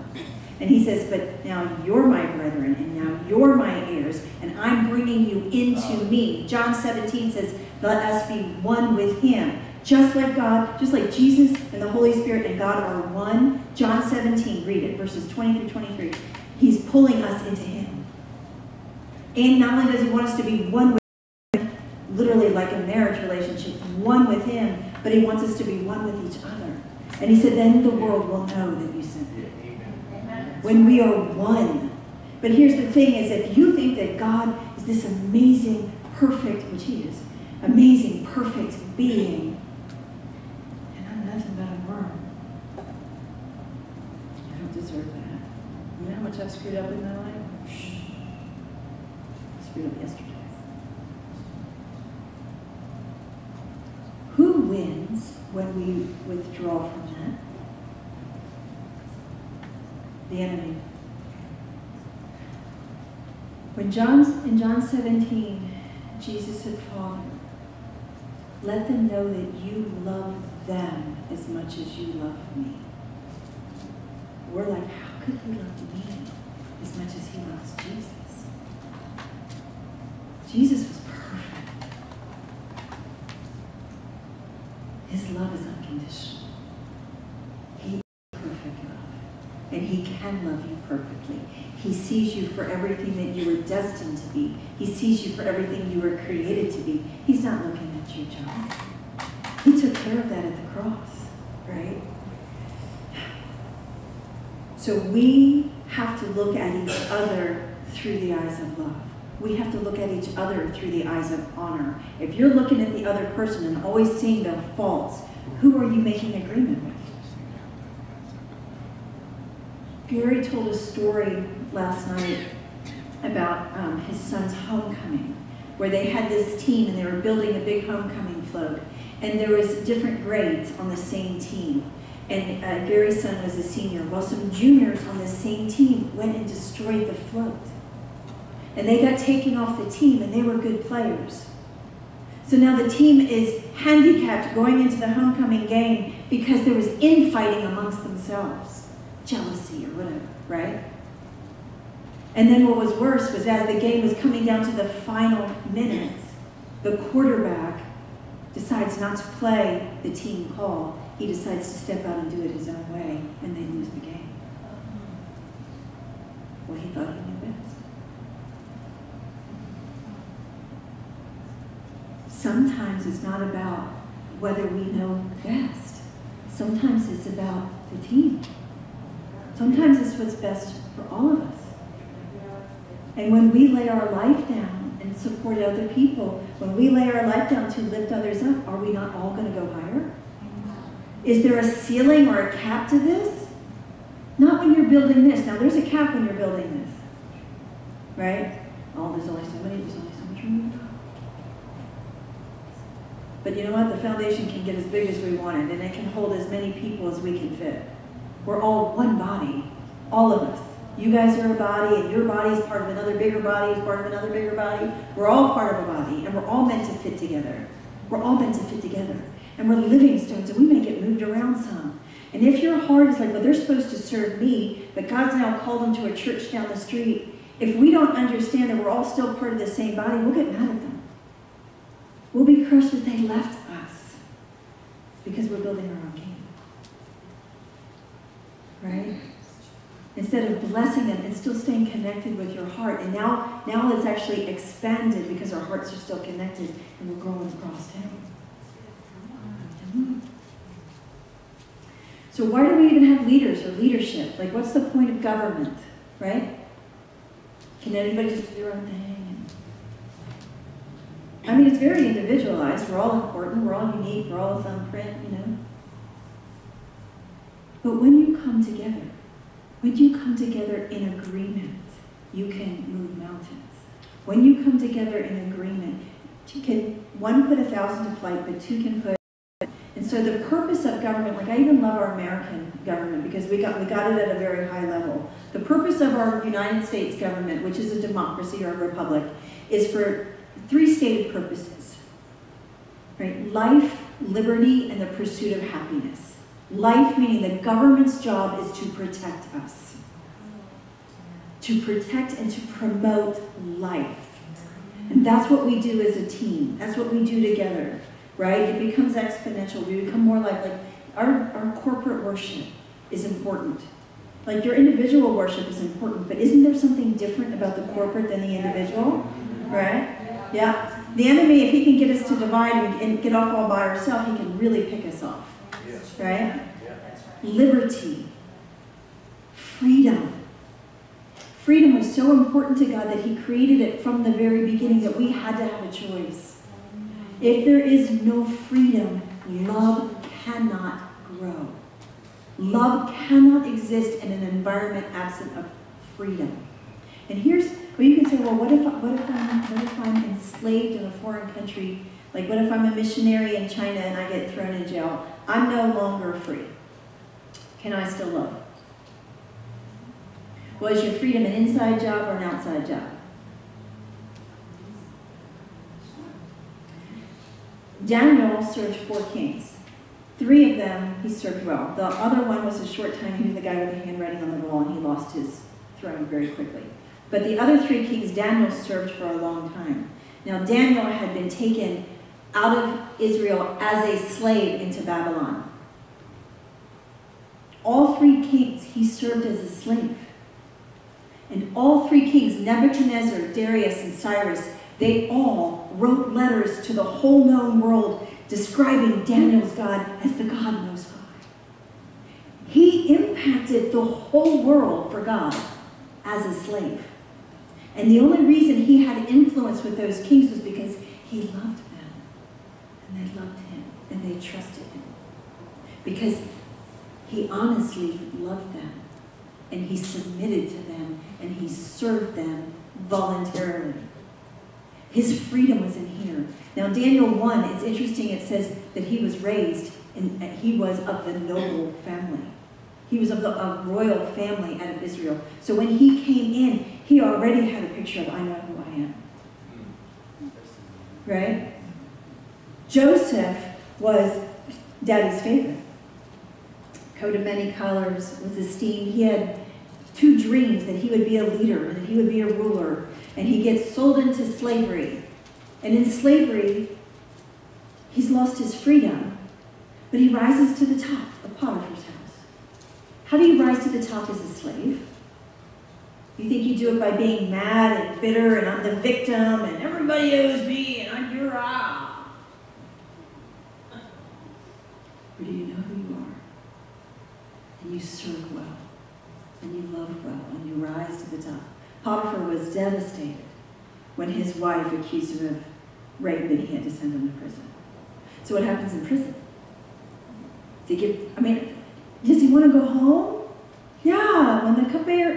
And he says, but now you're my brethren, and now you're my heirs, and I'm bringing you into me. John 17 says, let us be one with him. Just like God, just like Jesus and the Holy Spirit and God are one. John 17, read it, verses 20 through 23. He's pulling us into him. And not only does he want us to be one with him, literally like a marriage relationship, one with him, but he wants us to be one with each other. And he said, then the world will know that you sent me. When we are one. But here's the thing is, if you think that God is this amazing, perfect, which he is, amazing, perfect being, and I'm nothing but a worm, I don't deserve that. You know how much I've screwed up in my life? I screwed up yesterday. Who wins when we withdraw from that? The enemy. In John 17, Jesus said, Father, let them know that you love them as much as you love me. We're like, how could he love me as much as he loves Jesus? Jesus was perfect. His love is unconditional. He is perfect love. And he can love you perfectly. He sees you for everything that you were destined to be. He sees you for everything you were created to be. He's not looking at you, John. He took care of that at the cross, right? So we have to look at each other through the eyes of love. We have to look at each other through the eyes of honor. If you're looking at the other person and always seeing their faults, who are you making agreement with? Gary told a story last night about his son's homecoming, where they had this team and they were building a big homecoming float. And there was different grades on the same team. And Gary's son was a senior. Well, some juniors on the same team went and destroyed the float. And they got taken off the team, and they were good players. So now the team is handicapped going into the homecoming game because there was infighting amongst themselves. Jealousy or whatever, right? And then what was worse was as the game was coming down to the final minutes, the quarterback decides not to play the team call. He decides to step out and do it his own way, and they lose the game. Well, he thought he knew best. Sometimes it's not about whether we know best. Sometimes it's about the team. Sometimes it's what's best for all of us. And when we lay our life down and support other people, when we lay our life down to lift others up, are we not all going to go higher? Is there a ceiling or a cap to this? Not when you're building this. Now, there's a cap when you're building this. Right? Oh, there's only so much room to go. But you know what? The foundation can get as big as we want it, and it can hold as many people as we can fit. We're all one body, all of us. You guys are a body, and your body is part of another bigger body, is part of another bigger body. We're all part of a body, and we're all meant to fit together. We're all meant to fit together. And we're living stones, and we may get moved around some. And if your heart is like, well, they're supposed to serve me, but God's now called them to a church down the street, if we don't understand that we're all still part of the same body, we'll get mad at them. We'll be crushed that they left us because we're building our own kingdom. Right? Instead of blessing them and still staying connected with your heart. And now it's actually expanded because our hearts are still connected and we're growing across town. So why do we even have leaders or leadership? Like, what's the point of government, right? Can anybody just do their own thing? I mean, it's very individualized. We're all important. We're all unique. We're all a thumbprint, you know. But when you come together in agreement, you can move mountains. When you come together in agreement, one put 1,000 to flight, but two can put. And so the purpose of government, like I even love our American government because we got it at a very high level. The purpose of our United States government, which is a democracy or a republic, is for 3 stated purposes. Right? Life, liberty, and the pursuit of happiness. Life meaning the government's job is to protect us. To protect and to promote life. And that's what we do as a team. That's what we do together. Right? It becomes exponential. We become more like our corporate worship is important. Like your individual worship is important, but isn't there something different about the corporate than the individual? Right? Yeah. The enemy, if he can get us to divide and get off all by ourselves, he can really pick us off. Right? Liberty. Freedom. Freedom was so important to God that he created it from the very beginning that we had to have a choice. If there is no freedom, love cannot grow. Love cannot exist in an environment absent of freedom. And here's where you can say, well, what if I'm enslaved in a foreign country? Like, what if I'm a missionary in China and I get thrown in jail? I'm no longer free. Can I still love? Well, is your freedom an inside job or an outside job? Daniel served 4 kings. 3 of them he served well. The other one was a short time. He was the guy with the handwriting on the wall, and he lost his throne very quickly. But the other 3 kings, Daniel served for a long time. Now, Daniel had been taken out of Israel as a slave into Babylon. All 3 kings he served as a slave. And all 3 kings, Nebuchadnezzar, Darius, and Cyrus, they all wrote letters to the whole known world describing Daniel's God as the God Most High. He impacted the whole world for God as a slave. And the only reason he had influence with those kings was because he loved them. And they loved him. And they trusted him. Because he honestly loved them. And he submitted to them. And he served them voluntarily. His freedom was in here. Now, Daniel 1, it's interesting, it says that he was raised, and he was of the noble family. He was of a royal family out of Israel. So when he came in, he already had a picture of, I know who I am. Right? Joseph was Daddy's favorite. Coat of many colors, was esteemed. He had 2 dreams, that he would be a leader, and that he would be a ruler. And he gets sold into slavery. And in slavery, he's lost his freedom, but he rises to the top of Potiphar's house. How do you rise to the top as a slave? You think you do it by being mad and bitter, and I'm the victim, and everybody owes me, and I'm your ah. Or do you know who you are? And you serve well, and you love well, and you rise to the top. Potiphar was devastated when his wife accused him of rape, that he had to send him to prison. So what happens in prison? Does he want to go home? Yeah, when the cupbearer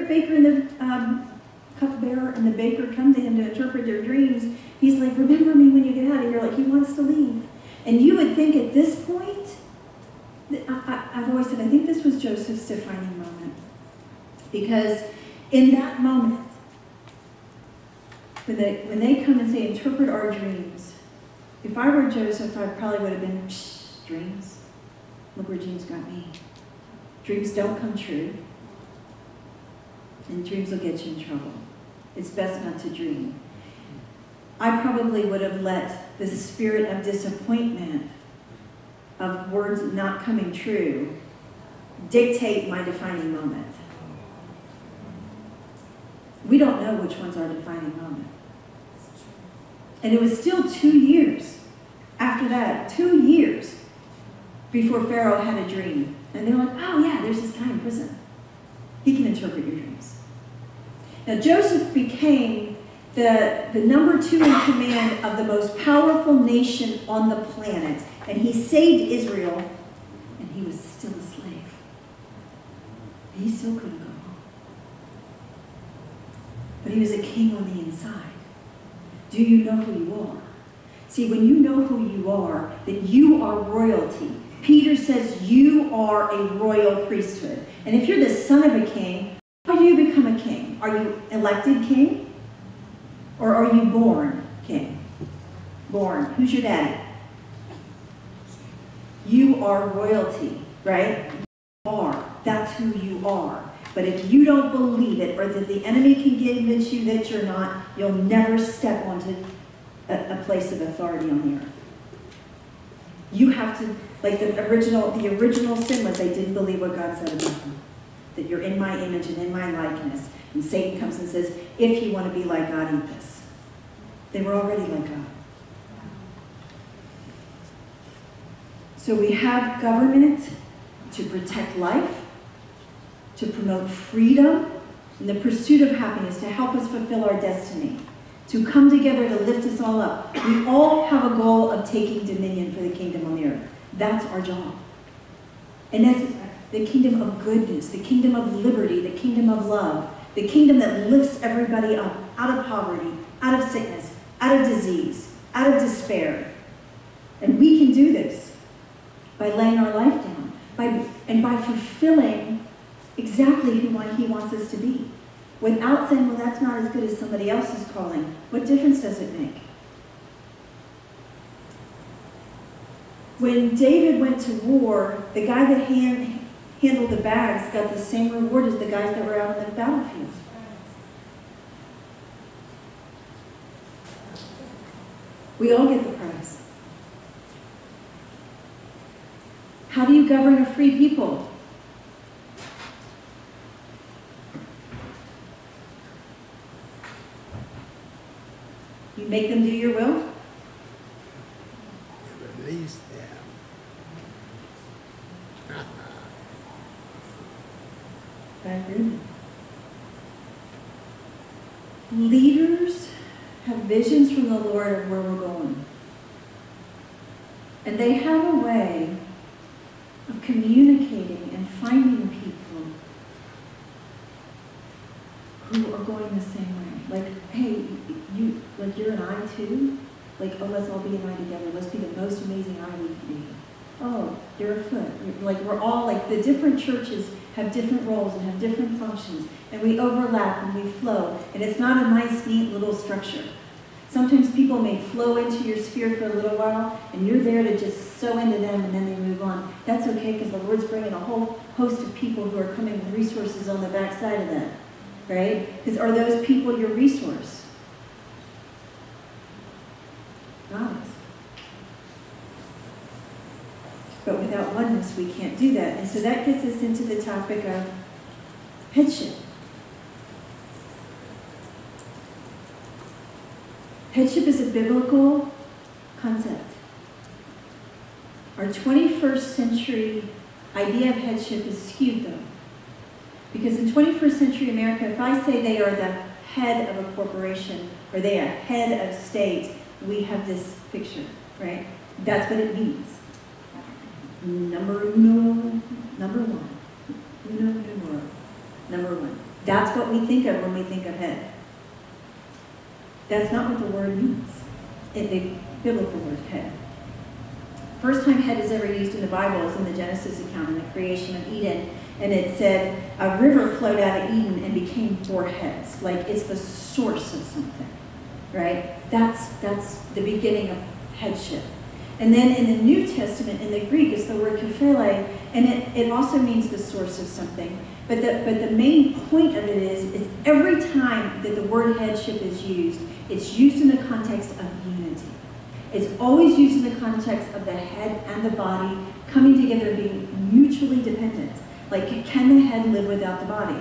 and the baker come to him to interpret their dreams, he's like, remember me when you get out of here. Like, he wants to leave. And you would think at this point, I've always said, I think this was Joseph's defining moment. Because in that moment, when they come and say, interpret our dreams, if I were Joseph, I probably would have been, dreams? Look where dreams got me. Dreams don't come true. And dreams will get you in trouble. It's best not to dream. I probably would have let the spirit of disappointment, of words not coming true, dictate my defining moment. We don't know which one's our defining moment. And it was still 2 years after that, 2 years before Pharaoh had a dream. And they were like, oh yeah, there's this guy in prison. He can interpret your dreams. Now Joseph became the number 2 in command of the most powerful nation on the planet. And he saved Israel, and he was still a slave. He still couldn't go home. But he was a king on the inside. Do you know who you are? See, when you know who you are, that you are royalty. Peter says you are a royal priesthood. And if you're the son of a king, how do you become a king? Are you elected king? Or are you born king? Born. Who's your daddy? You are royalty, right? You are. That's who you are. But if you don't believe it, or that the enemy can convince you that you're not, you'll never step onto a place of authority on the earth. You have to, like the original sin was they didn't believe what God said about them. That you're in my image and in my likeness. And Satan comes and says, if you want to be like God, eat this. They were already like God. So we have government to protect life, to promote freedom, and the pursuit of happiness, to help us fulfill our destiny, to come together to lift us all up. We all have a goal of taking dominion for the kingdom on the earth. That's our job. And that's the kingdom of goodness, the kingdom of liberty, the kingdom of love, the kingdom that lifts everybody up out of poverty, out of sickness, out of disease, out of despair. And we can do this by laying our life down, by fulfilling exactly who he wants us to be. Without saying, well, that's not as good as somebody else's calling. What difference does it make? When David went to war, the guy that handled the bags got the same reward as the guys that were out in the battlefield. We all get the prize. How do you govern a free people? You make them do your will? Release them. I agree. Leaders have visions from the Lord of where we're going. And they have a way of communicating and finding people who are going the same way. Like, hey, you're an eye too? Like, oh, let's all be an eye together. Let's be the most amazing eye we can be. Oh, you're a foot. We're all, like, the different churches have different roles and have different functions. And we overlap and we flow. And it's not a nice, neat little structure. Sometimes people may flow into your sphere for a little while, and you're there to just sow into them, and then they move on. That's okay, because the Lord's bringing a whole host of people who are coming with resources on the backside of that, right? Because are those people your resource? Not. But without oneness, we can't do that. And so that gets us into the topic of headship. Headship is a biblical concept. Our 21st century idea of headship is skewed, though. Because in 21st century America, if I say they are the head of a corporation or they are head of state, we have this picture, right? That's what it means. Number one. That's what we think of when we think of head. That's not what the word means, in the biblical word head. First time head is ever used in the Bible is in the Genesis account, in the creation of Eden. And it said, a river flowed out of Eden and became 4 heads. Like, it's the source of something, right? That's the beginning of headship. And then in the New Testament, in the Greek, it's the word kephale, and it also means the source of something. But the main point of it is every time that the word headship is used, it's used in the context of unity. It's always used in the context of the head and the body coming together and being mutually dependent. Like, can the head live without the body?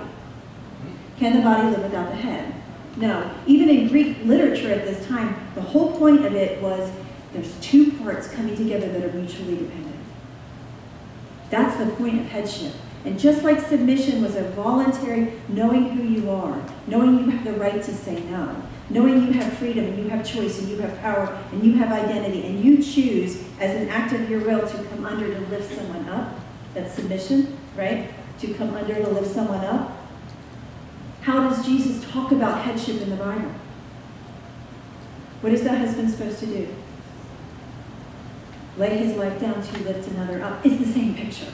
Can the body live without the head? No. Even in Greek literature at this time, the whole point of it was there's 2 parts coming together that are mutually dependent. That's the point of headship. And just like submission was a voluntary knowing who you are, knowing you have the right to say no, knowing you have freedom and you have choice and you have power and you have identity and you choose as an act of your will to come under to lift someone up, that's submission, right? To come under to lift someone up. How does Jesus talk about headship in the Bible? What is the husband supposed to do? Lay his life down to lift another up. It's the same picture,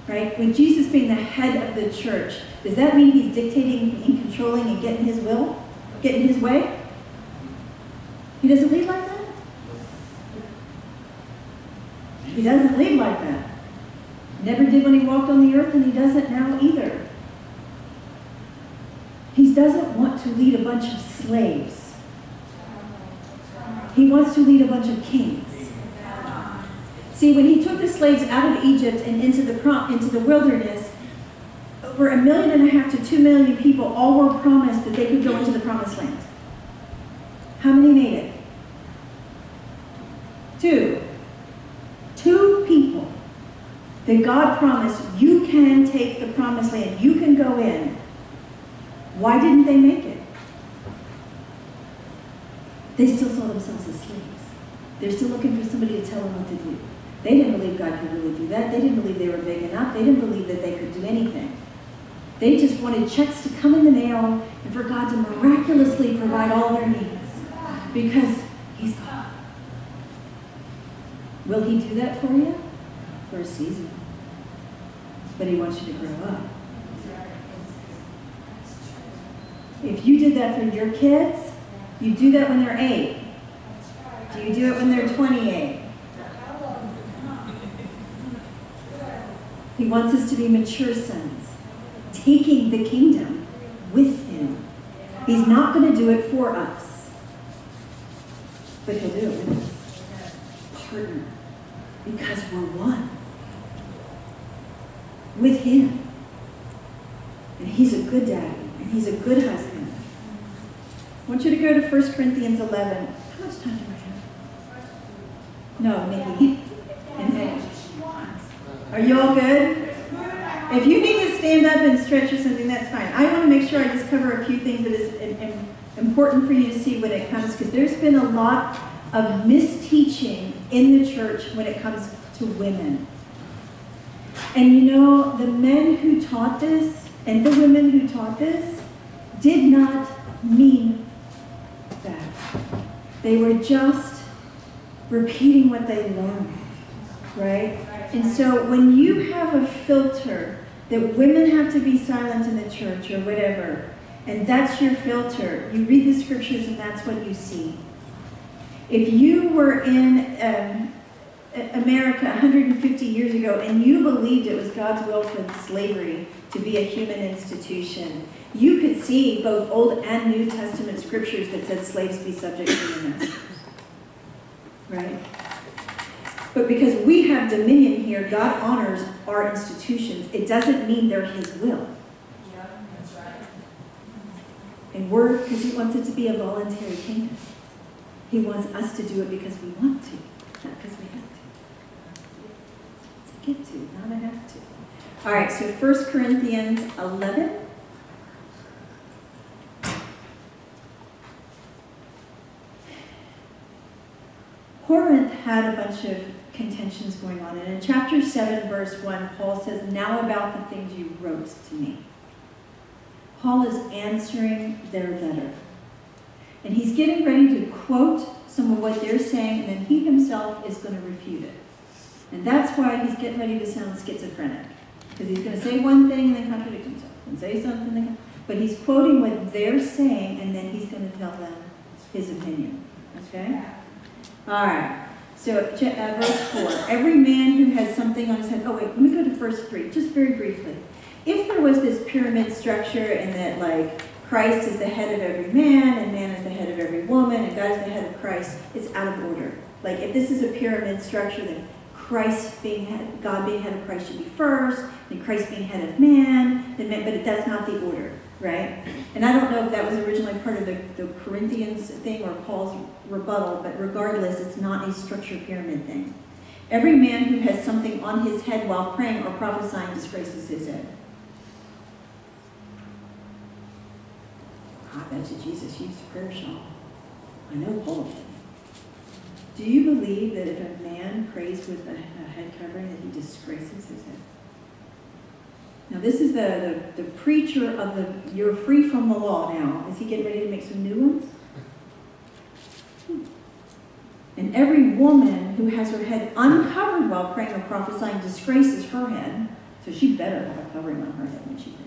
right? With Jesus being the head of the church, does that mean he's dictating and controlling and getting his will? Getting his way? He doesn't lead like that? He doesn't lead like that. Never did when he walked on the earth, and he doesn't now either. He doesn't want to lead a bunch of slaves. He wants to lead a bunch of kings. See, when he took the slaves out of Egypt and into the wilderness, over 1.5 million to 2 million people all were promised that they could go into the promised land. How many made it? 2. 2 people that God promised, you can take the promised land, you can go in. Why didn't they make it? They still saw themselves as slaves. They're still looking for somebody to tell them what to do. They didn't believe God could really do that. They didn't believe they were big enough. They didn't believe that they could do anything. They just wanted checks to come in the mail and for God to miraculously provide all their needs because he's God. Will he do that for you? For a season. But he wants you to grow up. If you did that for your kids, you do that when they're 8. Do you do it when they're 28? He wants us to be mature sons, taking the kingdom with him. He's not going to do it for us, but he'll do it with us. Partner, because we're one with him. And he's a good daddy, and he's a good husband. I want you to go to 1 Corinthians 11. How much time do I have? No, Nikki. And Nick. Are you all good? If you need to stand up and stretch or something, that's fine. I want to make sure I just cover a few things that is important for you to see when it comes, because there's been a lot of misteaching in the church when it comes to women. And you know, the men who taught this and the women who taught this did not mean that. They were just repeating what they learned, right? And so when you have a filter that women have to be silent in the church or whatever, and that's your filter, you read the scriptures and that's what you see. If you were in America 150 years ago and you believed it was God's will for slavery to be a human institution, you could see both Old and New Testament scriptures that said slaves be subject to their masters. Right? But because we have dominion here, God honors our institutions. It doesn't mean they're his will. Yeah, that's right. And we're, because he wants it to be a voluntary kingdom. He wants us to do it because we want to, not because we have to. It's a get to, not a have to. All right, so 1 Corinthians 11. Corinth had a bunch of contentions going on. And in chapter 7, verse 1, Paul says, now about the things you wrote to me. Paul is answering their letter. And he's getting ready to quote some of what they're saying, and then he himself is going to refute it. And that's why he's getting ready to sound schizophrenic. Because he's going to say one thing and then contradict himself. And say something, but he's quoting what they're saying, and then he's going to tell them his opinion. Okay? All right. So verse 4. Every man who has something on his head. Oh, wait. Let me go to verse 3, just very briefly. If there was this pyramid structure and that, like, Christ is the head of every man, and man is the head of every woman, and God is the head of Christ, it's out of order. Like, if this is a pyramid structure, then Christ being head, God being head of Christ should be first, and Christ being head of man, but that's not the order, right? And I don't know if that was originally part of the Corinthians thing or Paul's rebuttal, but regardless, it's not a structured pyramid thing. Every man who has something on his head while praying or prophesying disgraces his head. I bet you Jesus used a prayer shawl. I know Paul did. Do you believe that if a man prays with a head covering that he disgraces his head? Now this is the preacher of the, you're free from the law now. Is he getting ready to make some new ones? And every woman who has her head uncovered while praying or prophesying disgraces her head, so she better have a covering on her head when she prays.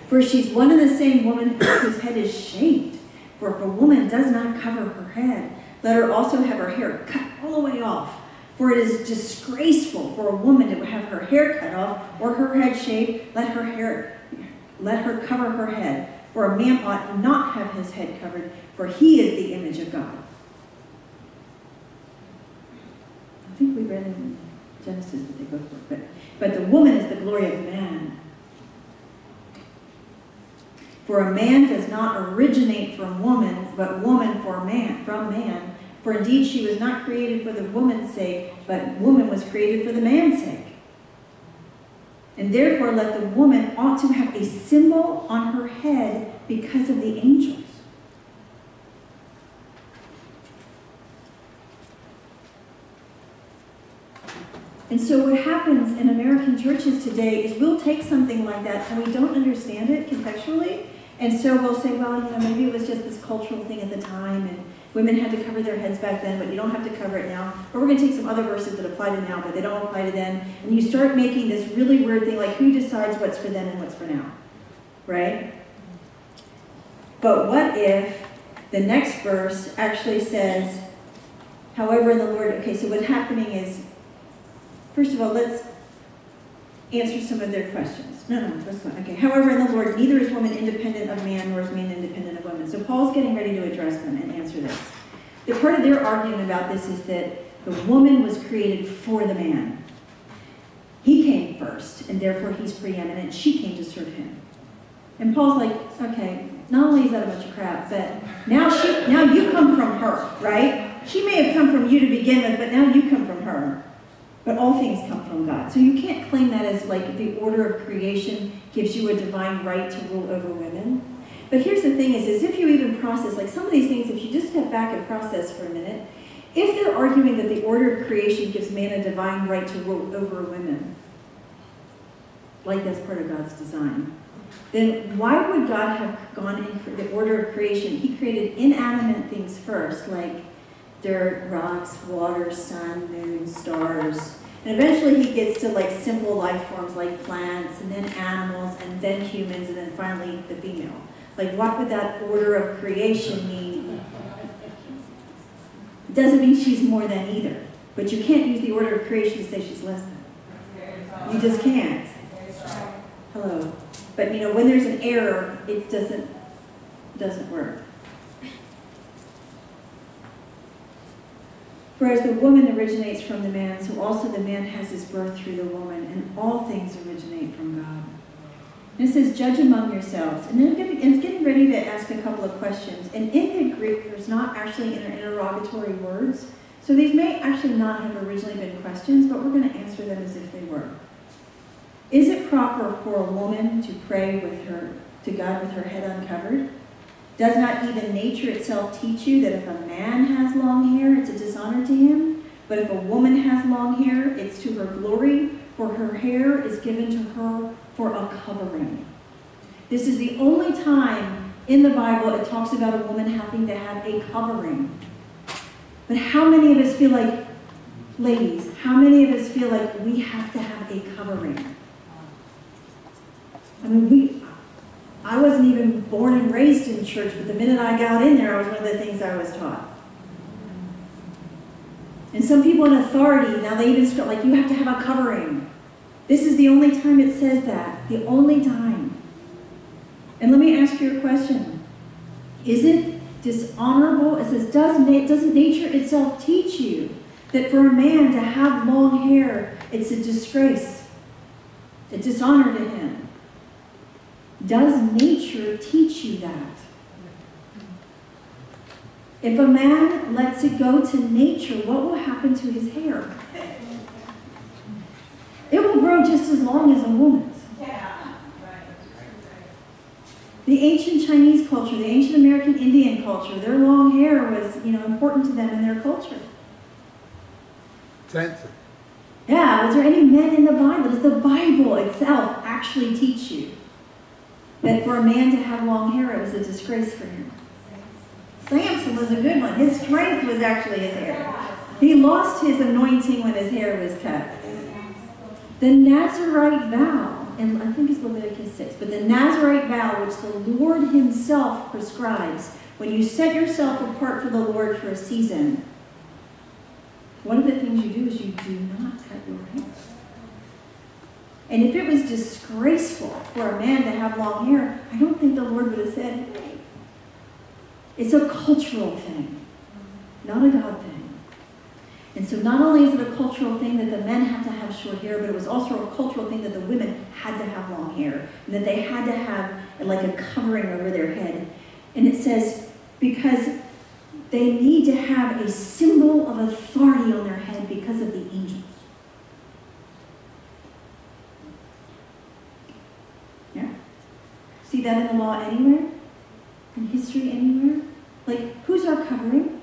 For she's one and the same woman whose head is shaved. For if a woman does not cover her head, let her also have her hair cut all the way off. For it is disgraceful for a woman to have her hair cut off or her head shaved. Let her cover her head. For a man ought not have his head covered, for he is the image of God. I think we read in Genesis that they both were. But the woman is the glory of man. For a man does not originate from woman, but woman from man. For indeed she was not created for the woman's sake, but woman was created for the man's sake. And therefore let the woman ought to have a symbol on her head because of the angels. And so what happens in American churches today is we'll take something like that and we don't understand it contextually. And so we'll say, well, you know, maybe it was just this cultural thing at the time, and women had to cover their heads back then, but you don't have to cover it now. Or we're going to take some other verses that apply to now, but they don't apply to then. And you start making this really weird thing, like who decides what's for then and what's for now, right? But what if the next verse actually says, however in the Lord, okay, so what's happening is, first of all, let's answer some of their questions. No, that's fine. Okay. However, in the Lord, neither is woman independent of man, nor is man independent of woman. So Paul's getting ready to address them and answer this. The part of their argument about this is that the woman was created for the man. He came first, and therefore he's preeminent. She came to serve him. And Paul's like, okay, not only is that a bunch of crap, but now you come from her, right? She may have come from you to begin with, but now you come from her. But all things come from God. So you can't claim that as like the order of creation gives you a divine right to rule over women. But here's the thing is if you even process, like some of these things, if you just step back and process for a minute, if they're arguing that the order of creation gives man a divine right to rule over women, like that's part of God's design, then why would God have gone in the order of creation? He created inanimate things first, like dirt, rocks, water, sun, moon, stars. And eventually he gets to like simple life forms like plants, and then animals, and then humans, and then finally the female. Like what would that order of creation mean? It doesn't mean she's more than either. But you can't use the order of creation to say she's less than. You just can't. Hello. But you know, when there's an error, it doesn't work. Whereas the woman originates from the man, so also the man has his birth through the woman, and all things originate from God. And it says, judge among yourselves. And then it's getting ready to ask a couple of questions. And in the Greek, there's not actually interrogatory words. So these may actually not have originally been questions, but we're going to answer them as if they were. Is it proper for a woman to pray to God with her head uncovered? Does not even nature itself teach you that if a man has long hair, it's a dishonor to him? But if a woman has long hair, it's to her glory, for her hair is given to her for a covering. This is the only time in the Bible it talks about a woman having to have a covering. But how many of us feel like, ladies, how many of us feel like we have to have a covering? I mean, I wasn't even born and raised in church, but the minute I got in there, it was one of the things I was taught. And some people in authority, now they even start like, you have to have a covering. This is the only time it says that. The only time. And let me ask you a question. Is it dishonorable? It says, doesn't nature itself teach you that for a man to have long hair, it's a disgrace, a dishonor to him? Does nature teach you that? If a man lets it go to nature, what will happen to his hair? It will grow just as long as a woman's. The ancient Chinese culture, the ancient American Indian culture, their long hair was, important to them in their culture. Sensitive. Yeah, was there any men in the Bible? Does the Bible itself actually teach you that for a man to have long hair, it was a disgrace for him? Samson was a good one. His strength was actually his hair. He lost his anointing when his hair was cut. The Nazirite vow, and I think it's Leviticus 6, but the Nazirite vow, which the Lord himself prescribes, when you set yourself apart for the Lord for a season, one of the things you do is you do not cut your hair. And if it was disgraceful for a man to have long hair, I don't think the Lord would have said, hey. It's a cultural thing, not a God thing. And so not only is it a cultural thing that the men had to have short hair, but it was also a cultural thing that the women had to have long hair, and that they had to have like a covering over their head. And it says, because they need to have a symbol of authority on their head because of the angels. Yeah? See that in the law anywhere? In history anywhere? Like, who's our covering?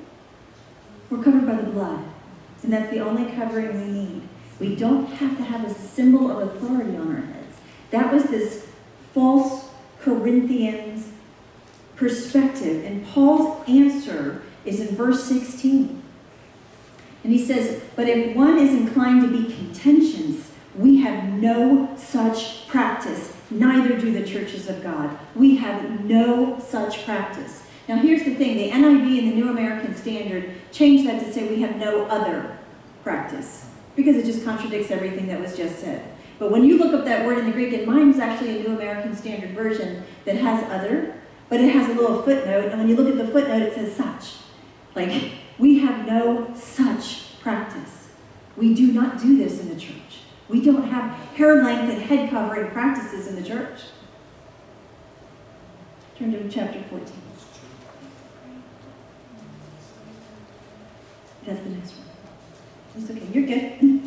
We're covered by the blood. And that's the only covering we need. We don't have to have a symbol of authority on our heads. That was this false Corinthians perspective. And Paul's answer is in verse 16. And he says, but if one is inclined to be contentious, we have no such practice. Neither do the churches of God. We have no such practice. Now here's the thing. The NIV and the New American Standard changed that to say we have no other practice. because it just contradicts everything that was just said. But when you look up that word in the Greek, and mine is actually a New American Standard Version that has other, but it has a little footnote, and when you look at the footnote, it says such. Like, we have no such practice. We do not do this in the church. We don't have hair length and head covering practices in the church. Turn to chapter 14. That's the next one. It's okay, you're good.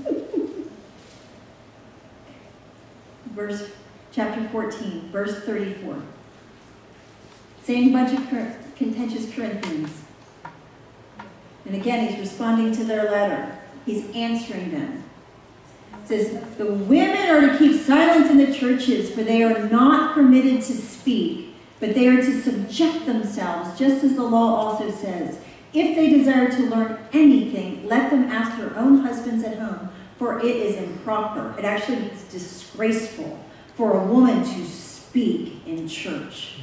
Chapter 14, verse 34. Same bunch of contentious Corinthians. And again, he's responding to their letter. He's answering them. It says, the women are to keep silent in the churches, for they are not permitted to speak, but they are to subject themselves, just as the law also says. If they desire to learn anything, let them ask their own husbands at home, for it is improper. It actually is disgraceful for a woman to speak in church.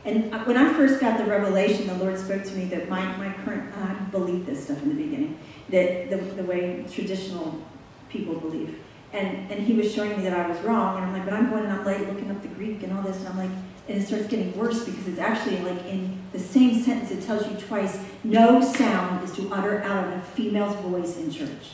And when I first got the revelation, the Lord spoke to me that my current, I believed this stuff in the beginning, that the way traditional people believe. And he was showing me that I was wrong, and I'm like, but I'm going and I'm like looking up the Greek and all this, and I'm like, and it starts getting worse because it's actually like in the same sentence, it tells you twice, no sound is to utter out of a female's voice in church.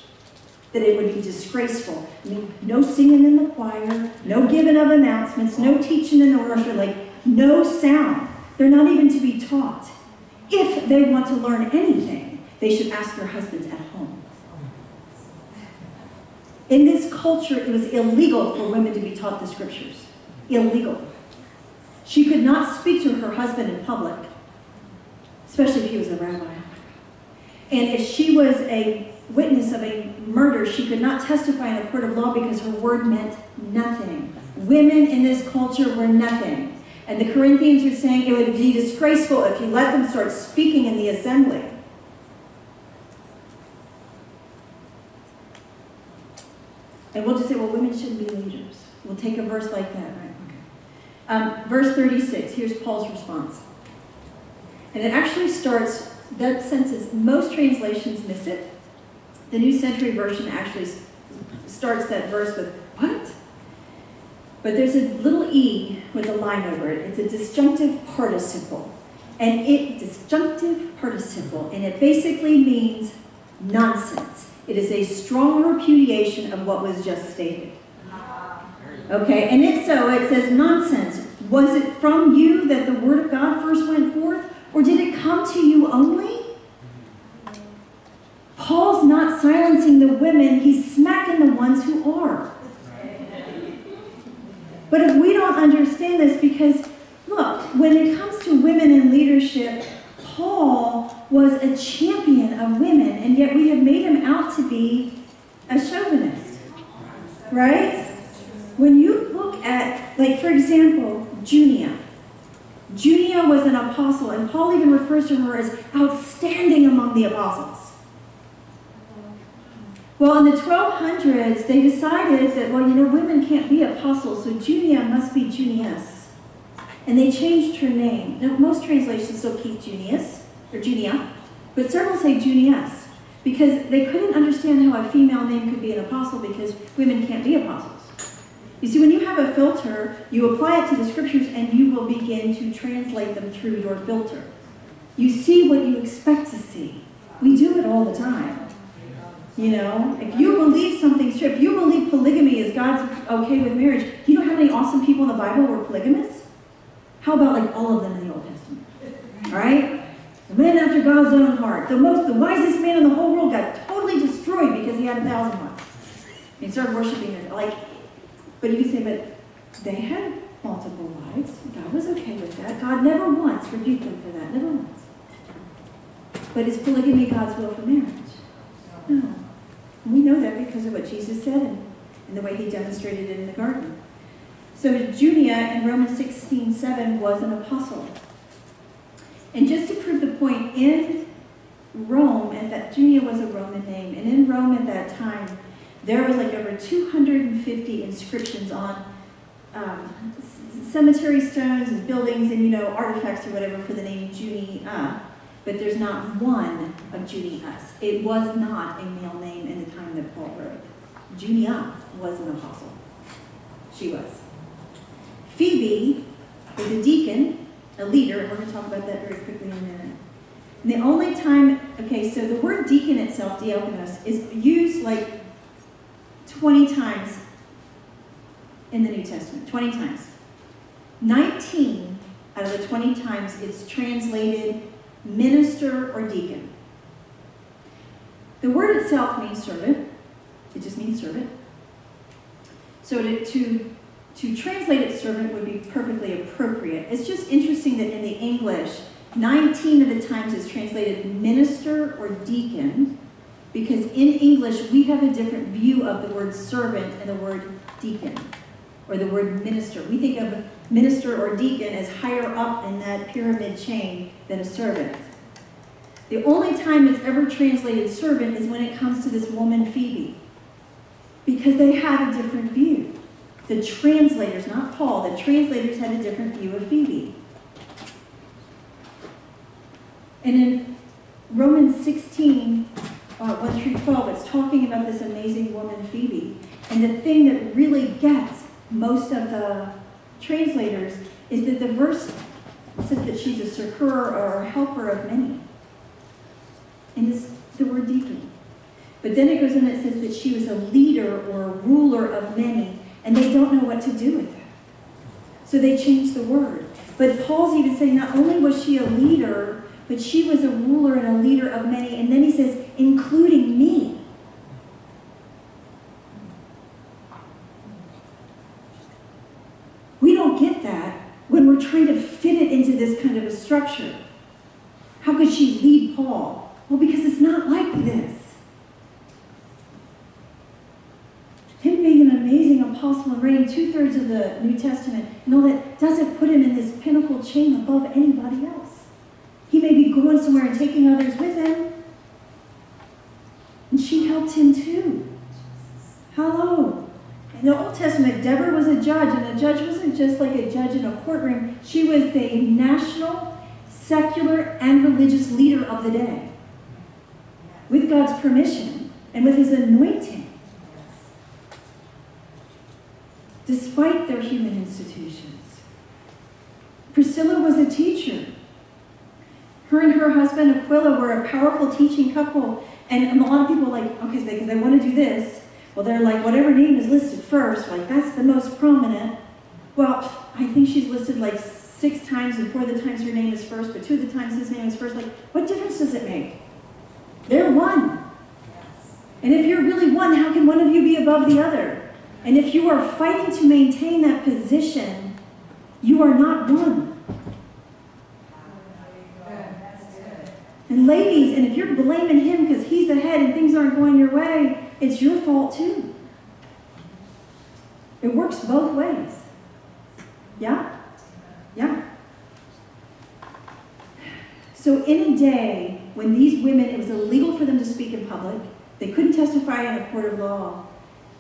That it would be disgraceful. I mean, no singing in the choir, no giving of announcements, no teaching in the worship, like no sound. They're not even to be taught. If they want to learn anything, they should ask their husbands at home. In this culture, it was illegal for women to be taught the scriptures. Illegal. She could not speak to her husband in public, especially if he was a rabbi. And if she was a witness of a murder, she could not testify in a court of law because her word meant nothing. Women in this culture were nothing. And the Corinthians are saying it would be disgraceful if you let them start speaking in the assembly. And we'll just say, well, women shouldn't be leaders. We'll take a verse like that, right? Okay. Verse 36, here's Paul's response. And it actually starts, that sentence, most translations miss it. The New Century Version actually starts that verse with, what? But there's a little e with a line over it. It's a disjunctive participle. And it basically means nonsense. It is a strong repudiation of what was just stated. Okay, and if so, it says nonsense. Was it from you that the word of God first went forth? Or did it come to you only? Paul's not silencing the women, he's smacking the ones who are. But if we don't understand this, because look, when it comes to women in leadership, Paul was a champion of women, and yet we have made him out to be a chauvinist, right? When you look at, like, for example, Junia. Junia was an apostle, and Paul even refers to her as outstanding among the apostles. Well, in the 1200s, they decided that, well, you know, women can't be apostles, so Junia must be Junius. And they changed her name. Now, most translations still keep Junius, or Junia, but several say Junius, because they couldn't understand how a female name could be an apostle because women can't be apostles. You see, when you have a filter, you apply it to the scriptures and you will begin to translate them through your filter. You see what you expect to see. We do it all the time. You know, if you believe something, if you believe polygamy is God's okay with marriage, you know how many awesome people in the Bible were polygamous? How about like all of them in the Old Testament? All right? The man after God's own heart. The wisest man in the whole world got totally destroyed because he had 1,000 wives. He started worshiping her. Like, but you can say, but they had multiple wives. God was okay with that. God never once rebuked them for that. Never once. But is polygamy God's will for marriage? No. And we know that because of what Jesus said and the way he demonstrated it in the garden. So Junia in Romans 16:7 was an apostle. And just to prove the point, in Rome, and that Junia was a Roman name, and in Rome at that time, there was like over 250 inscriptions on cemetery stones and buildings and, you know, artifacts or whatever for the name Junia. but there's not one of Junia. It was not a male name in the time that Paul wrote. Junia was an apostle. She was. Phoebe is a deacon, a leader, and we're going to talk about that very quickly in a minute. And the only time, okay, so the word deacon itself, diakonos, is used like 20 times in the New Testament, 20 times. 19 out of the 20 times it's translated minister or deacon. The word itself means servant. It just means servant. So to translate it servant would be perfectly appropriate. It's just interesting that in the English, 19 of the times it's translated minister or deacon, because in English we have a different view of the word servant and the word deacon, or the word minister. We think of minister or deacon as higher up in that pyramid chain than a servant. The only time it's ever translated servant is when it comes to this woman Phoebe, because they had a different view. The translators, not Paul, the translators had a different view of Phoebe. And in Romans 16, 1 through 12, it's talking about this amazing woman Phoebe. And the thing that really gets most of the translators is that the verse says that she's a succorer or a helper of many. And it's the word deacon. But then it goes on and it says that she was a leader or a ruler of many, and they don't know what to do with her. So they changed the word. But Paul's even saying not only was she a leader, but she was a ruler and a leader of many. And then he says, including me. We don't get that when we're trying to fit it into this kind of a structure. How could she lead Paul? Well, because it's not like this. Him being an amazing apostle and reigning 2/3 of the New Testament and all that doesn't put him in this pinnacle chain above anybody else. He may be going somewhere and taking others with him. And she helped him too. Hello. In the Old Testament, Deborah was a judge, and a judge wasn't just like a judge in a courtroom. She was the national, secular, and religious leader of the day. With God's permission and with his anointing. Despite their human institutions. Priscilla was a teacher. Her and her husband Aquila were a powerful teaching couple. And a lot of people are like, okay, because they want to do this. Well, they're like, whatever name is listed first, like that's the most prominent. Well, I think she's listed like 6 times, and 4 of the times her name is first, but 2 of the times his name is first. Like, what difference does it make? They're one. And if you're really one, how can one of you be above the other? And if you are fighting to maintain that position, you are not one. And ladies, and if you're blaming him because he's the head and things aren't going your way, it's your fault too. It works both ways. Yeah? Yeah. So in a day when these women, it was illegal for them to speak in public, they couldn't testify in a court of law,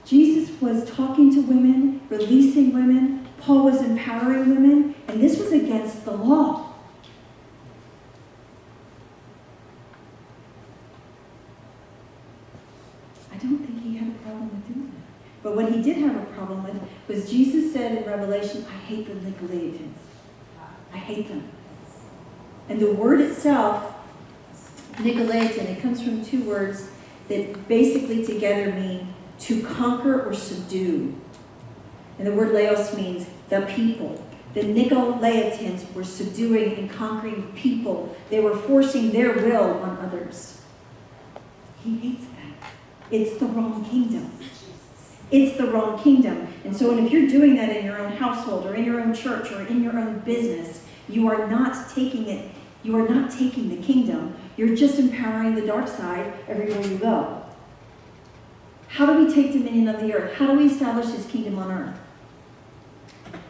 Jesus was talking to women, releasing women, Paul was empowering women, and this was against the law. I don't think he had a problem with doing that. But what he did have a problem with was Jesus said in Revelation, I hate the Nicolaitans. I hate them. And the word itself, Nicolaitan, it comes from 2 words that basically together mean to conquer or subdue. And the word laos means the people. The Nicolaitans were subduing and conquering people. They were forcing their will on others. He hates that. It's the wrong kingdom. It's the wrong kingdom. And so if you're doing that in your own household or in your own church or in your own business, you are not taking it. You are not taking the kingdom. You're just empowering the dark side everywhere you go. How do we take dominion of the earth? How do we establish his kingdom on earth?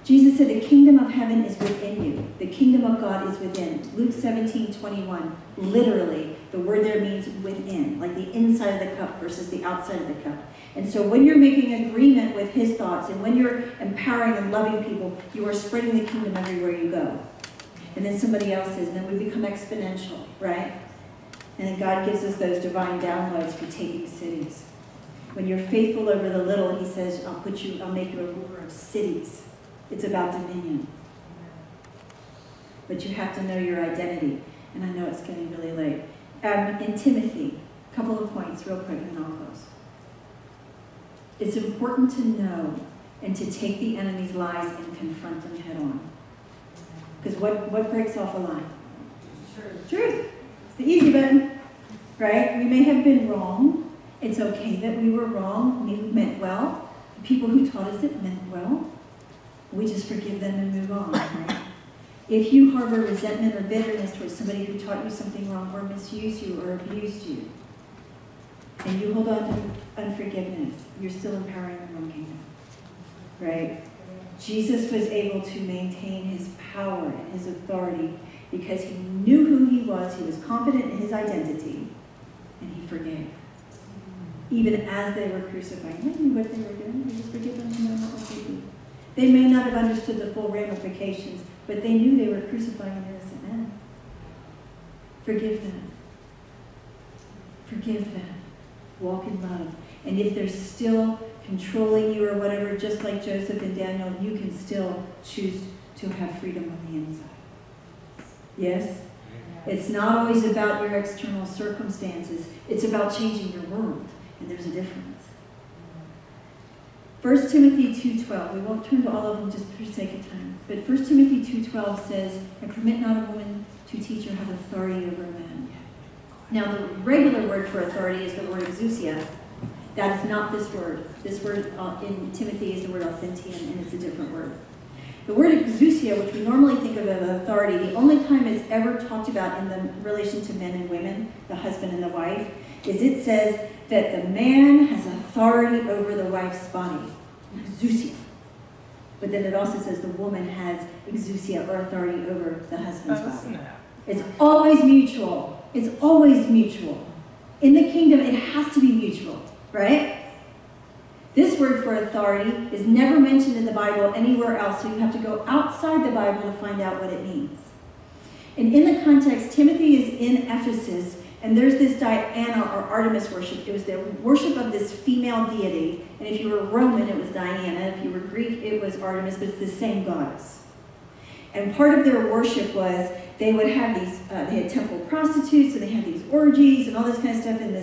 Jesus said the kingdom of heaven is within you. The kingdom of God is within. Luke 17:21. Literally, the word there means within, like the inside of the cup versus the outside of the cup. And so when you're making agreement with his thoughts and when you're empowering and loving people, you are spreading the kingdom everywhere you go. and then somebody else is, and then we become exponential, right? And then God gives us those divine downloads for taking cities. When you're faithful over the little, he says, I'll make you a ruler of cities. It's about dominion. But you have to know your identity. And I know it's getting really late. In Timothy, a couple of points real quick and then I'll close. It's important to know and to take the enemy's lies and confront them head on. Because what breaks off a lie? Truth. It's the easy button, right? We may have been wrong. It's okay that we were wrong. We meant well. The people who taught us it meant well. We just forgive them and move on, right? If you harbor resentment or bitterness towards somebody who taught you something wrong or misused you or abused you, and you hold on to unforgiveness, you're still empowering the wrong kingdom, right? Jesus was able to maintain his power and his authority because he knew who he was, he was confident in his identity, and he forgave. Even as they were crucifying, they knew what they were doing. They just forgive them and know not what they do. They may not have understood the full ramifications, but they knew they were crucifying an innocent man. Forgive them. Forgive them. Walk in love. And if they're still controlling you or whatever, just like Joseph and Daniel, you can still choose to have freedom on the inside. Yes? It's not always about your external circumstances. It's about changing your world. And there's a difference. 1 Timothy 2:12. We won't turn to all of them just for the sake of time. But 1 Timothy 2:12 says, and permit not a woman to teach or have authority over a man. Now, the regular word for authority is the word exousia. That is not this word. This word in Timothy is the word authentium, and it's a different word. The word exousia, which we normally think of as authority, the only time it's ever talked about in the relation to men and women, the husband and the wife, is it says that the man has authority over the wife's body. Exousia. But then it also says the woman has exousia or authority over the husband's body. It's always mutual. It's always mutual. In the kingdom, it has to be mutual, right? This word for authority is never mentioned in the Bible anywhere else, so you have to go outside the Bible to find out what it means. And in the context, Timothy is in Ephesus, and there's this Diana or Artemis worship. It was the worship of this female deity, and if you were Roman, it was Diana. If you were Greek, it was Artemis, but it's the same goddess. And part of their worship was they would have these, they had temple prostitutes, and they had these orgies and all this kind of stuff, and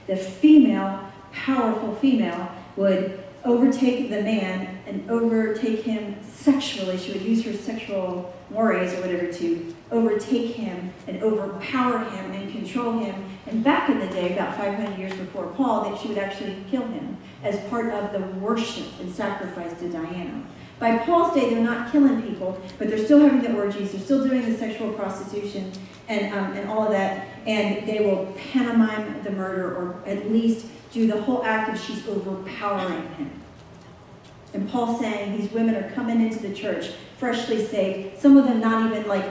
the female, powerful female, would overtake the man and overtake him sexually. She would use her sexual mores or whatever to overtake him and overpower him and control him. And back in the day, about 500 years before Paul, that she would actually kill him as part of the worship and sacrifice to Diana. By Paul's day, they're not killing people, but they're still having the orgies, they're still doing the sexual prostitution and all of that, and they will pantomime the murder or at least do the whole act of she's overpowering him. And Paul's saying these women are coming into the church, freshly saved, some of them not even like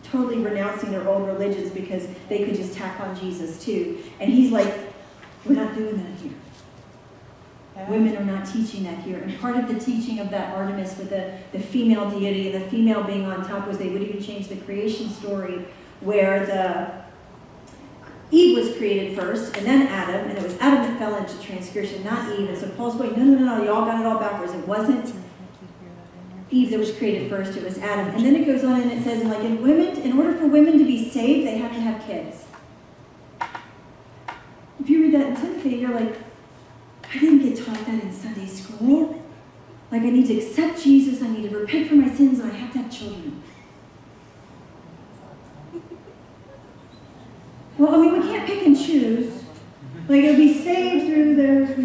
totally renouncing their old religions because they could just tack on Jesus too. And he's like, we're not doing that here. Women are not teaching that here. And part of the teaching of that Artemis with the female deity and the female being on top was they would even change the creation story where Eve was created first, and then Adam, and it was Adam that fell into transgression, not Eve. And so Paul's going, no, y'all got it all backwards. It wasn't Eve that was created first, it was Adam. And then it goes on and it says, in order for women to be saved, they have to have kids. If you read that in Timothy, you're like, I didn't get taught that in Sunday school. Like, I need to accept Jesus, I need to repent for my sins, and I have to have children. Well, I mean, we can't pick and choose. Like, it'll be saved through their,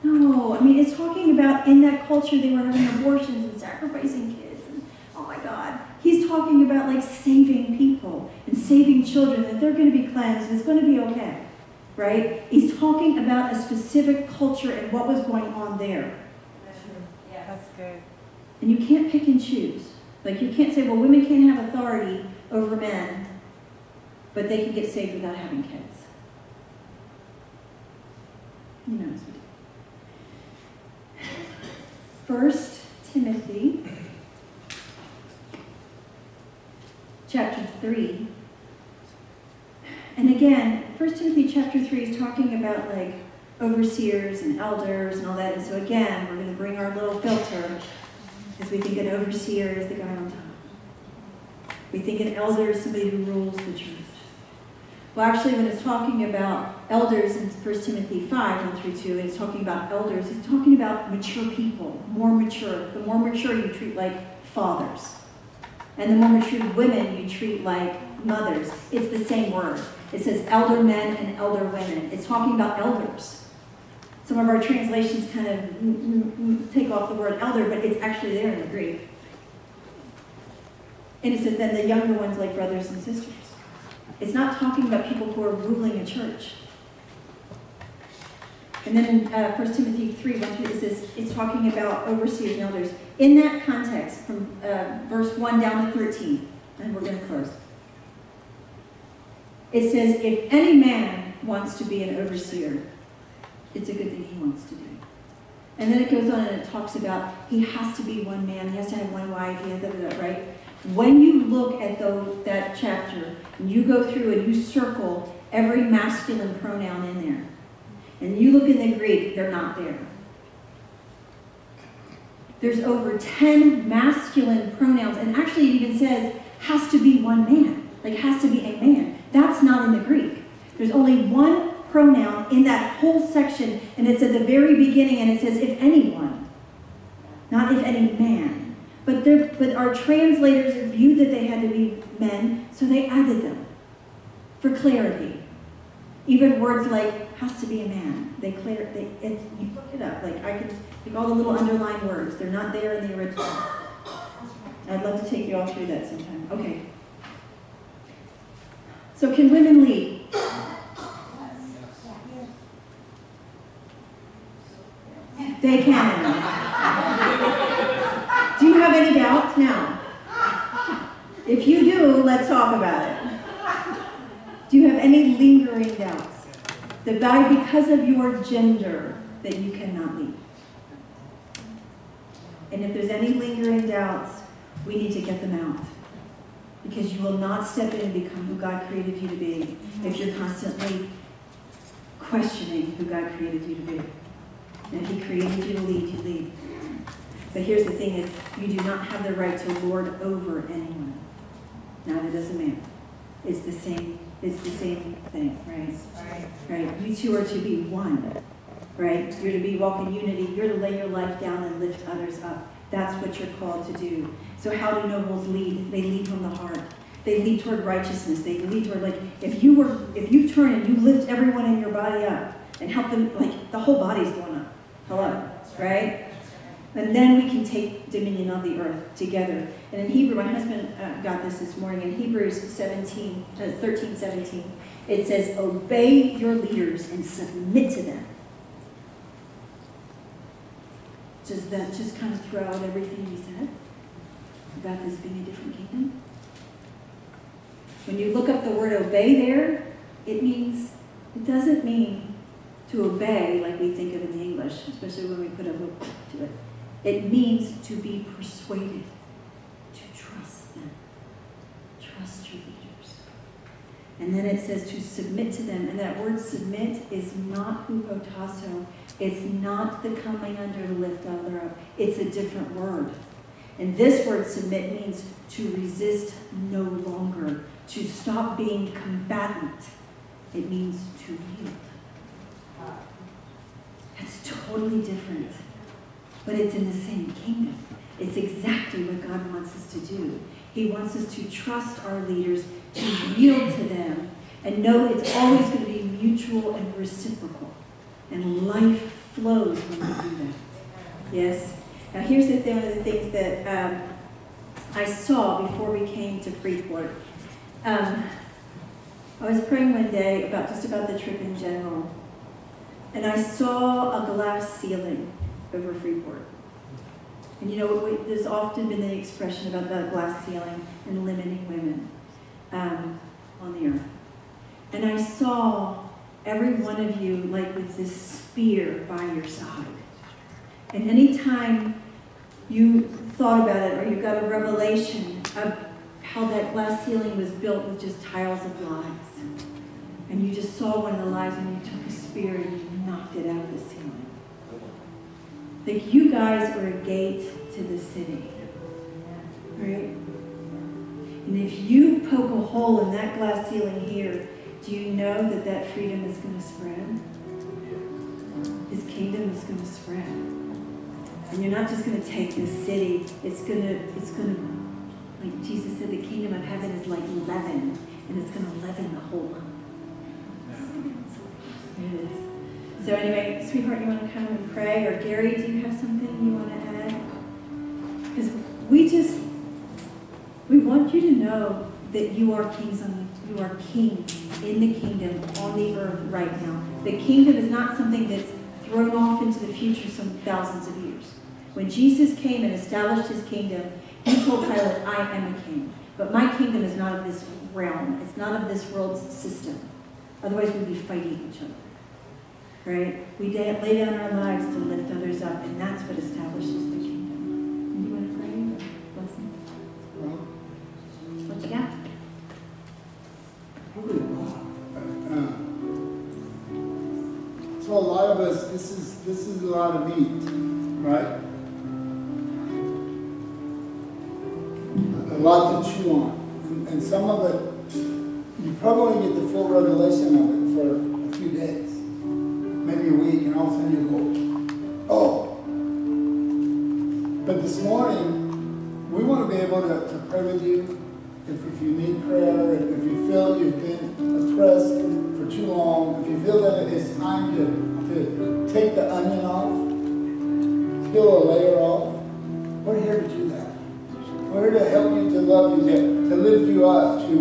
No, I mean, it's talking about in that culture they were having abortions and sacrificing kids. And, oh my God. He's talking about, like, saving people and saving children, that they're going to be cleansed and it's going to be okay. Right? He's talking about a specific culture and what was going on there. Yes. That's good. And you can't pick and choose. Like, you can't say, well, women can't have authority over men, but they can get saved without having kids. You know what I mean. 1 Timothy chapter 3. And again, 1 Timothy chapter 3 is talking about like overseers and elders and all that. And so again, we're going to bring our little filter because we think an overseer is the guy on top. We think an elder is somebody who rules the church. Well, actually, when it's talking about elders in 1 Timothy 5, 1 through 2, and it's talking about elders, it's talking about mature people, more mature. The more mature you treat like fathers. And the more mature women you treat like mothers. It's the same word. It says elder men and elder women. It's talking about elders. Some of our translations kind of take off the word elder, but it's actually there in the Greek. And it says then the younger ones like brothers and sisters. It's not talking about people who are ruling a church. And then in 1 Timothy 3, 1 through, it says it's talking about overseers and elders. In that context, from verse 1 down to 13, and we're going to close. It says, if any man wants to be an overseer, it's a good thing he wants to be. And then it goes on and it talks about he has to be one man, he has to have one wife, he has to, right? When you look at that chapter, and you go through and you circle every masculine pronoun in there, and you look in the Greek, they're not there. There's over 10 masculine pronouns, and actually it even says, has to be one man, like has to be a man. That's not in the Greek. There's only one pronoun in that whole section, and it's at the very beginning, and it says, if anyone, not if any man. But our translators viewed that they had to be men, so they added them for clarity. Even words like has to be a man. You look it up. Like I can take all the little underlined words. They're not there in the original. I'd love to take you all through that sometime. Okay. So can women lead? They can. Do you have any doubts now? If you do, let's talk about it. Do you have any lingering doubts? That because of your gender, that you cannot lead? And if there's any lingering doubts, we need to get them out. Because you will not step in and become who God created you to be if you're constantly questioning who God created you to be. And if He created you to lead, you lead. But here's the thing is, you do not have the right to lord over anyone. Neither does a man. It's the same thing, right? Right. You two are to be one, right? You're to walk in unity. You're to lay your life down and lift others up. That's what you're called to do. So how do nobles lead? They lead from the heart. They lead toward righteousness. They lead toward, like, if you turn and you lift everyone in your body up and help them, like, the whole body's going up. Hello, right? And then we can take dominion of the earth together. And in Hebrew, my husband got this morning, in Hebrews 13:17, it says, obey your leaders and submit to them. Does that just kind of throw out everything we said about this being a different kingdom? When you look up the word obey there, it doesn't mean to obey like we think of in the English, especially when we put a hook to it. It means to be persuaded, to trust them. Trust your leaders. And then it says to submit to them. And that word submit is not hupotasso. It's not the coming under to lift other up. It's a different word. And this word submit means to resist no longer, to stop being combatant. It means to yield. It's totally different. But it's in the same kingdom. It's exactly what God wants us to do. He wants us to trust our leaders, to yield to them, and know it's always going to be mutual and reciprocal. And life flows when we do that. Yes? Now here's one of the things that I saw before we came to Freeport. I was praying one day about the trip in general. And I saw a glass ceiling over Freeport. And you know, there's often been the expression about the glass ceiling and limiting women on the earth. And I saw every one of you like with this spear by your side. And anytime you thought about it or you got a revelation of how that glass ceiling was built with just tiles of lives. And you just saw one of the lives and you took a spear and you knocked it out of the ceiling. Like, you guys are a gate to the city. Right? And if you poke a hole in that glass ceiling here, do you know that that freedom is going to spread? His kingdom is going to spread. And you're not just going to take this city, it's going to, like Jesus said, the kingdom of heaven is like leaven, and it's going to leaven the whole lump. It is. So anyway, sweetheart, you want to come and pray? Or Gary, do you have something you want to add? Because we want you to know that you are kings you are kings in the kingdom on the earth right now. The kingdom is not something that's thrown off into the future some thousands of years. When Jesus came and established his kingdom, he told Pilate, I am a king. But my kingdom is not of this realm. It's not of this world's system. Otherwise, we'd be fighting each other. Right? We lay down our lives to lift others up, and that's what establishes the kingdom. You want to pray? Blessing? What you got? So a lot of us, this is a lot of meat, right? A lot to chew on. And some of it, you probably won't get the full revelation of it for a few days, maybe a week, and all of a sudden you go, oh. But this morning, we want to be able to pray with you. If you need prayer, if you feel you've been oppressed for too long, if you feel that it is time to take the onion off, peel a layer off, we're here to do that. We're here to help you, to love you, to lift you up, to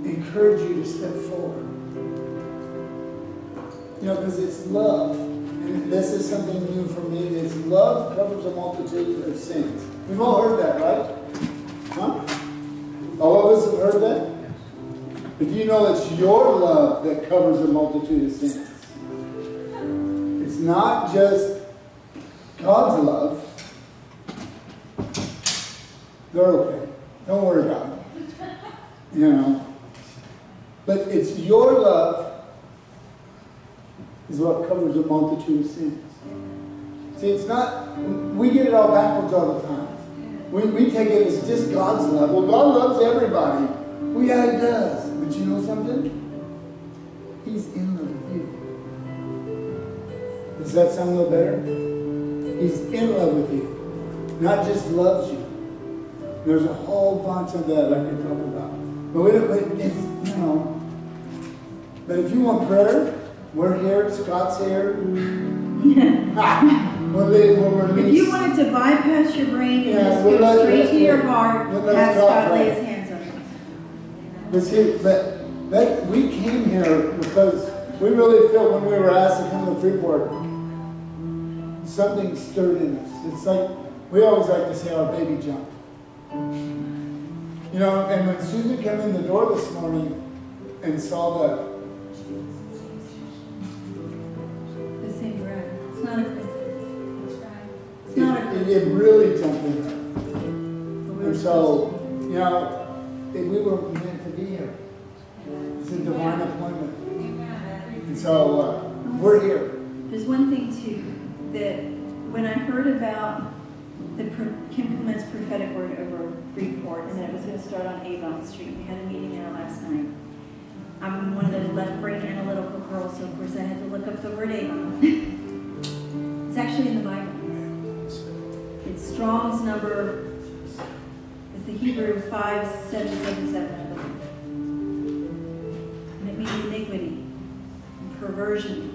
encourage you to step forward. You know, because it's love. And this is something new for me. It's love covers a multitude of sins. We've all heard that, right? Huh? All of us have heard that? But do you know it's your love that covers a multitude of sins? It's not just God's love. They're okay. Don't worry about it. You know. But it's your love is what covers a multitude of sins. See, it's not, we get it all backwards all the time. We take it as just God's love. Well, God loves everybody. Well, yeah, he does. But you know something? He's in love with you. Does that sound a little better? He's in love with you. Not just loves you. There's a whole bunch of that I could talk about. But you know. But if you want prayer, we're here. Scott's here. We'll release. If you wanted to bypass your brain and just go straight to your heart, have Scott lay his hands on you. But we came here because we really felt when we were asked to come to Freeport, something stirred in us. It's like, we always like to say our baby jumped. You know, and when Susan came in the door this morning and saw the same bread. It's not a it really jumped in her. And so, you know, we were meant to be here. It's a divine appointment. And so, we're here. There's one thing, too, that when I heard about the Kim Clement's prophetic word over Freeport and that it was going to start on Avon Street, we had a meeting there last night. I'm one of those left-brain analytical girls, so of course I had to look up the word Avon. It's actually in the Bible. It's Strong's number, it's the Hebrew 5777, and it means iniquity and perversion.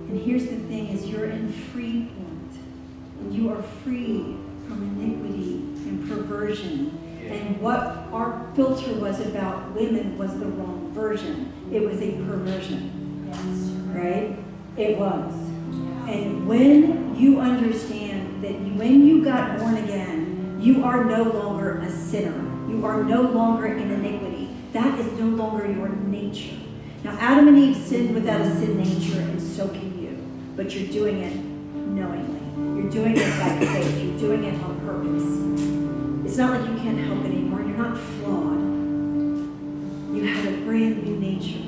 And here's the thing, is you're in Freeport, and you are free from iniquity and perversion. And what our filter was about women was the wrong version. It was a perversion, right? It was. And when you understand that when you got born again, you are no longer a sinner. You are no longer in iniquity. That is no longer your nature. Now, Adam and Eve sinned without a sin nature, and so can you. But you're doing it knowingly. You're doing it by faith. You're doing it on purpose. It's not like you can't help it anymore. You're not flawed. You have a brand new nature.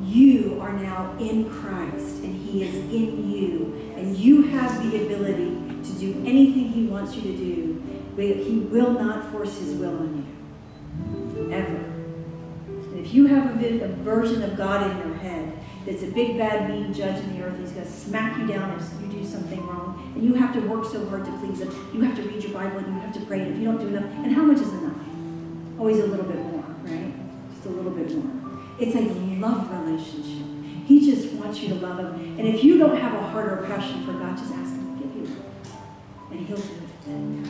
You are now in Christ, and He is in you, and you have the ability to do anything He wants you to do, but He will not force His will on you, ever. And if you have a version of God in your head that's a big, bad, mean judge in the earth, He's going to smack you down if you do something wrong, and you have to work so hard to please Him. You have to read your Bible, and you have to pray, and if you don't do enough, and how much is enough? Always a little bit more, right? Just a little bit more. It's a love relationship. He just wants you to love Him. And if you don't have a heart or passion for God, just ask Him to give you it. And He'll do it.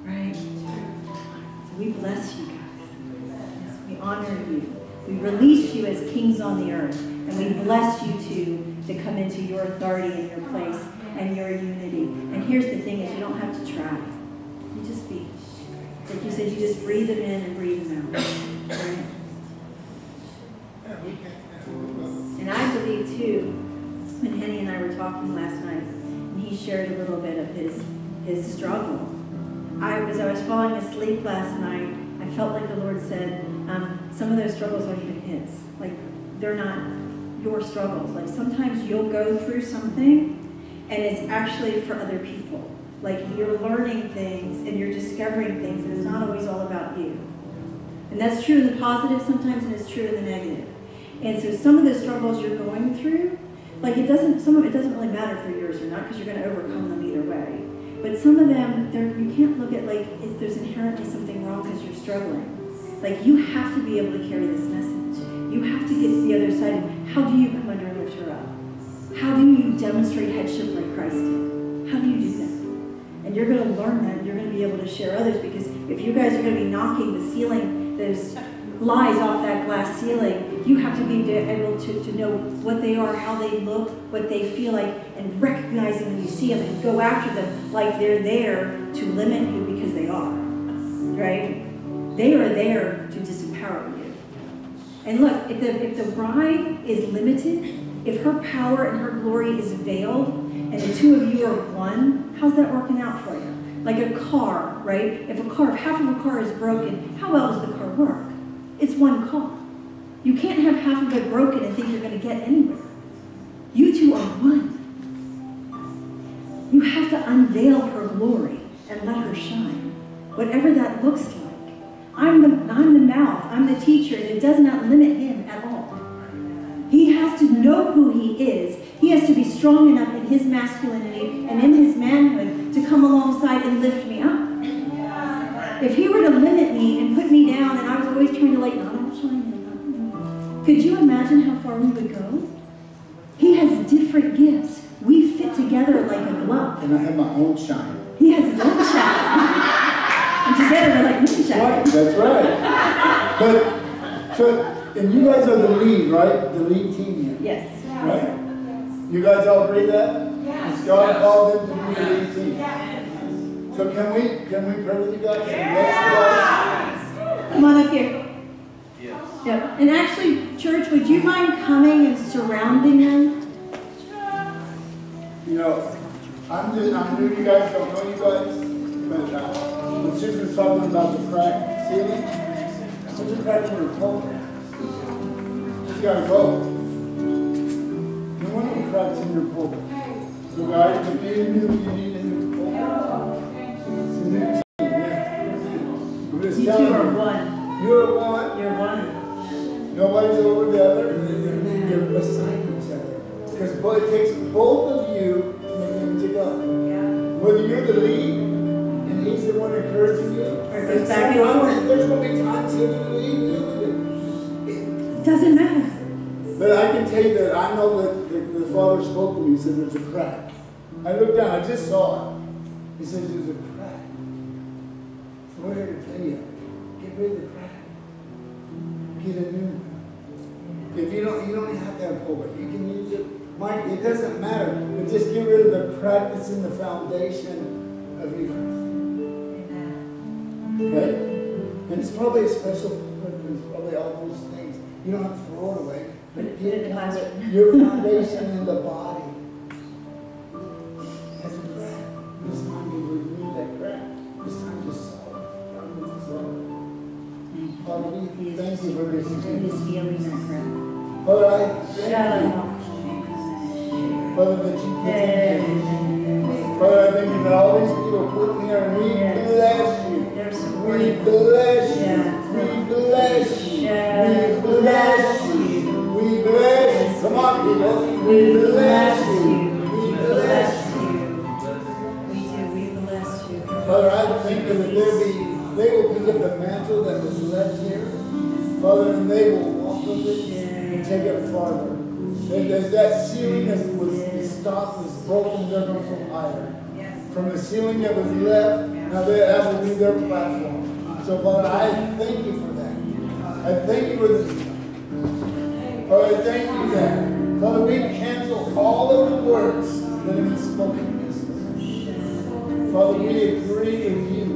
Right? So we bless you guys. We honor you. We release you as kings on the earth. And we bless you to come into your authority and your place and your unity. And here's the thing is you don't have to try. You just be. Like you said, you just breathe them in and breathe them out. Right? And I believe too, when Henny and I were talking last night, and he shared a little bit of his struggle. As I was falling asleep last night, I felt like the Lord said, some of those struggles aren't even His. Like, they're not your struggles. Like, sometimes you'll go through something, and it's actually for other people. Like, you're learning things, and you're discovering things, and it's not always all about you. And that's true in the positive sometimes, and it's true in the negative. And so some of the struggles you're going through, like some of it doesn't really matter if they're yours or not, because you're going to overcome them either way. But some of them, you can't look at like there's inherently something wrong because you're struggling. Like you have to be able to carry this message. You have to get to the other side. And how do you come under and lift her up? How do you demonstrate headship like Christ did? How do you do that? And you're going to learn that. And you're going to be able to share others, because if you guys are going to be knocking the ceiling, those lies off that glass ceiling, you have to be able to know what they are, how they look, what they feel like, and recognize them when you see them and go after them like they're there to limit you, because they are, right? They are there to disempower you. And look, if the bride is limited, if her power and her glory is veiled, and the two of you are one, how's that working out for you? Like a car, right? If half of a car is broken, how well does the car work? It's one car. You can't have half of it broken and think you're going to get anywhere. You two are one. You have to unveil her glory and let her shine, whatever that looks like. I'm the mouth, I'm the teacher, and it does not limit Him at all. He has to know who He is. He has to be strong enough in His masculinity and in His manhood to come alongside and lift me up. If He were to limit me and put me down, and I was always trying to like, no, I'm shining. Could you imagine how far we would go? He has different gifts. We fit together like a glove. And I have my own shine. He has his own shine. And together they're like moonshine. Right, that's right. And you guys are the lead, right? The lead team here. Yes. Right? You guys all agree that? Yes. God called them to be the lead team. Yes. So can we pray with you guys? Yes. Come on up here. Yes. Yep. And actually, church, would you mind coming and surrounding them? You know, I'm new to you guys, don't know you guys, but when Susan was talking about the cracked ceiling, what's a crack in your pulpit? You gotta go. No one will cracks in your pulpit. So guys, if you need a new pulpit. It's a new team, yeah. I'm just You telling two are you. one. You're one. You're one. Nobody's over the other. You're beside each other. Because it takes both of you to make them together. Whether you're the lead and he's the one encouraging you, Or back and forth. there's going to be times he'll be the lead. It doesn't matter. But I can tell you that I know that the Father spoke to me. He said there's a crack. I looked down. I just saw it. He said there's a crack. So we're here to tell you, get rid of the crack. Get a new one. If you don't have to have a pulpit. You can use it. Mike, it doesn't matter. But just get rid of the crack that's in the foundation of your faith. Okay? And it's probably a special pulpit. It's probably all those things. You don't have to throw it away. But Put it in the closet. your foundation in the body. Father, that you continue. Father, I thank you that all these people put in here, and we bless you. We bless you. We bless you. We bless you. We bless you. Come on, people. We bless you. We bless you. We do. We bless you. Father, I thank you that they will pick up the mantle that was left here. Father, and they will walk with it and take it farther. And as that ceiling that was stopped, was broken, they're going to go higher. From the ceiling that was left, now that will be their platform. So, Father, I thank you for that. I thank you for this. Father, I thank you that, Father, we cancel all of the words that have been spoken against us. Father, we agree with you.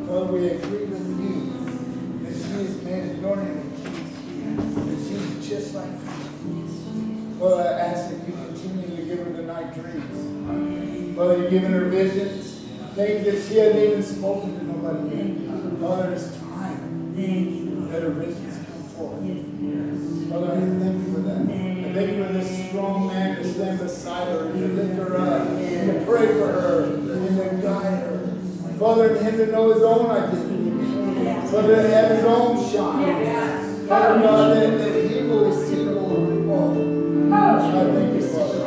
Father, we agree with you that she is made in your image. That she's just like you. Father, I ask that you continue to give her the night dreams. Father, you've given her visions, things that she hadn't even spoken to nobody yet. Father, it's time that her visions come forth. Father, I thank you for that. I thank you for this strong man to stand beside her and to lift her up, and to pray for her, and to guide her. Father, and him to know his own identity. Father, to have his own shine. Father God, that he will walk. I thank you, Father. I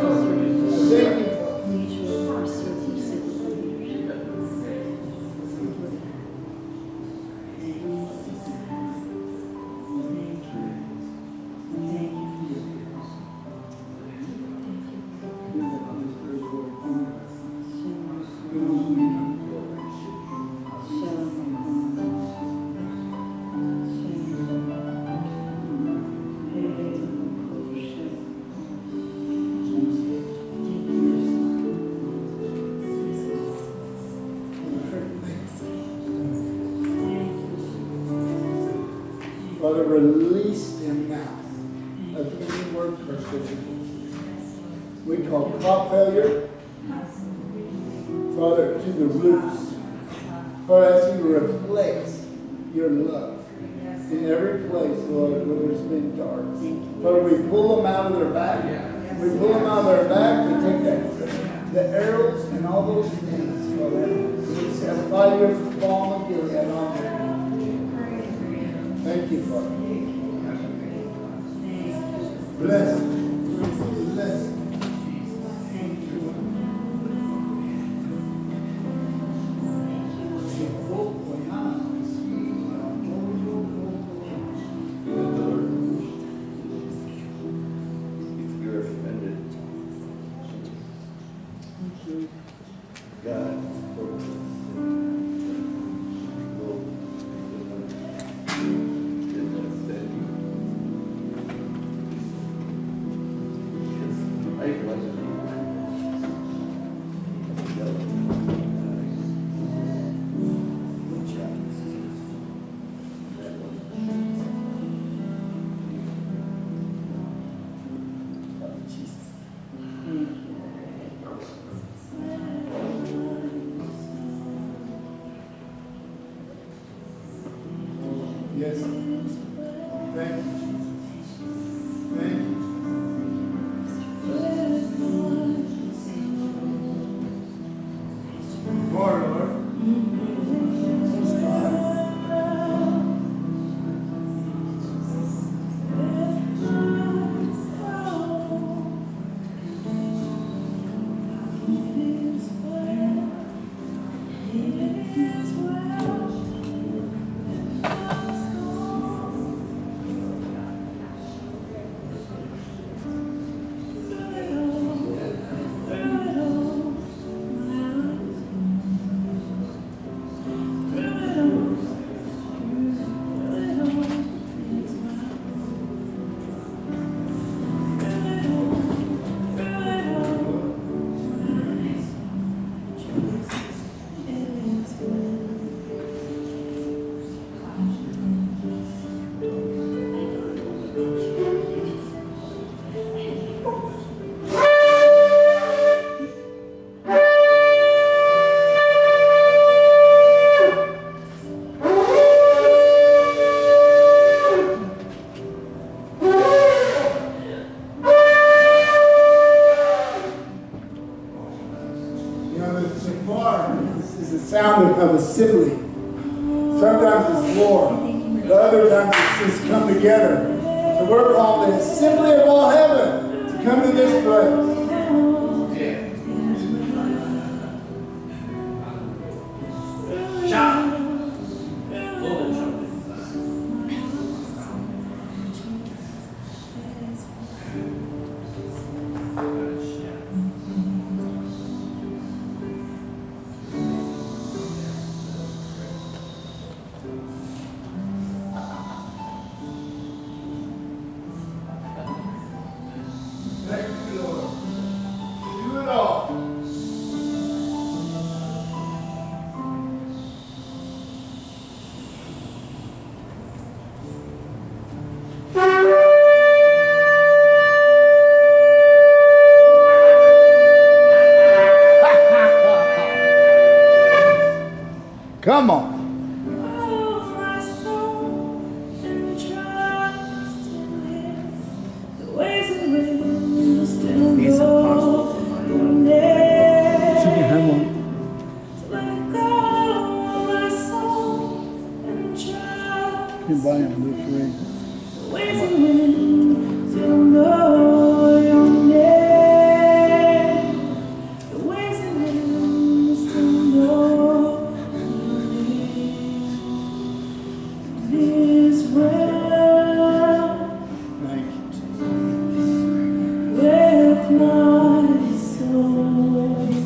thank you. Father, release them now of any word curse. We call crop failure, Father, to the roots. Father, I ask you to replace your love in every place, Lord, where there's been dark. Father, we pull them out of their back. We pull them out of their back. We take the arrows and all those things, Father. We set fire from the balm of Gilead on them. Thank you, Father. Bless. Bless. Yes. Thank you. Thank you. More, Lord. sound of assembly. Sometimes it's war, but other times it's just come together. So we're called the assembly of all heaven to come to this place. Shout. Thank you, Lord. Do it all. Come on. These apostles of my You can buy them, they're free. Thank you. with my soul.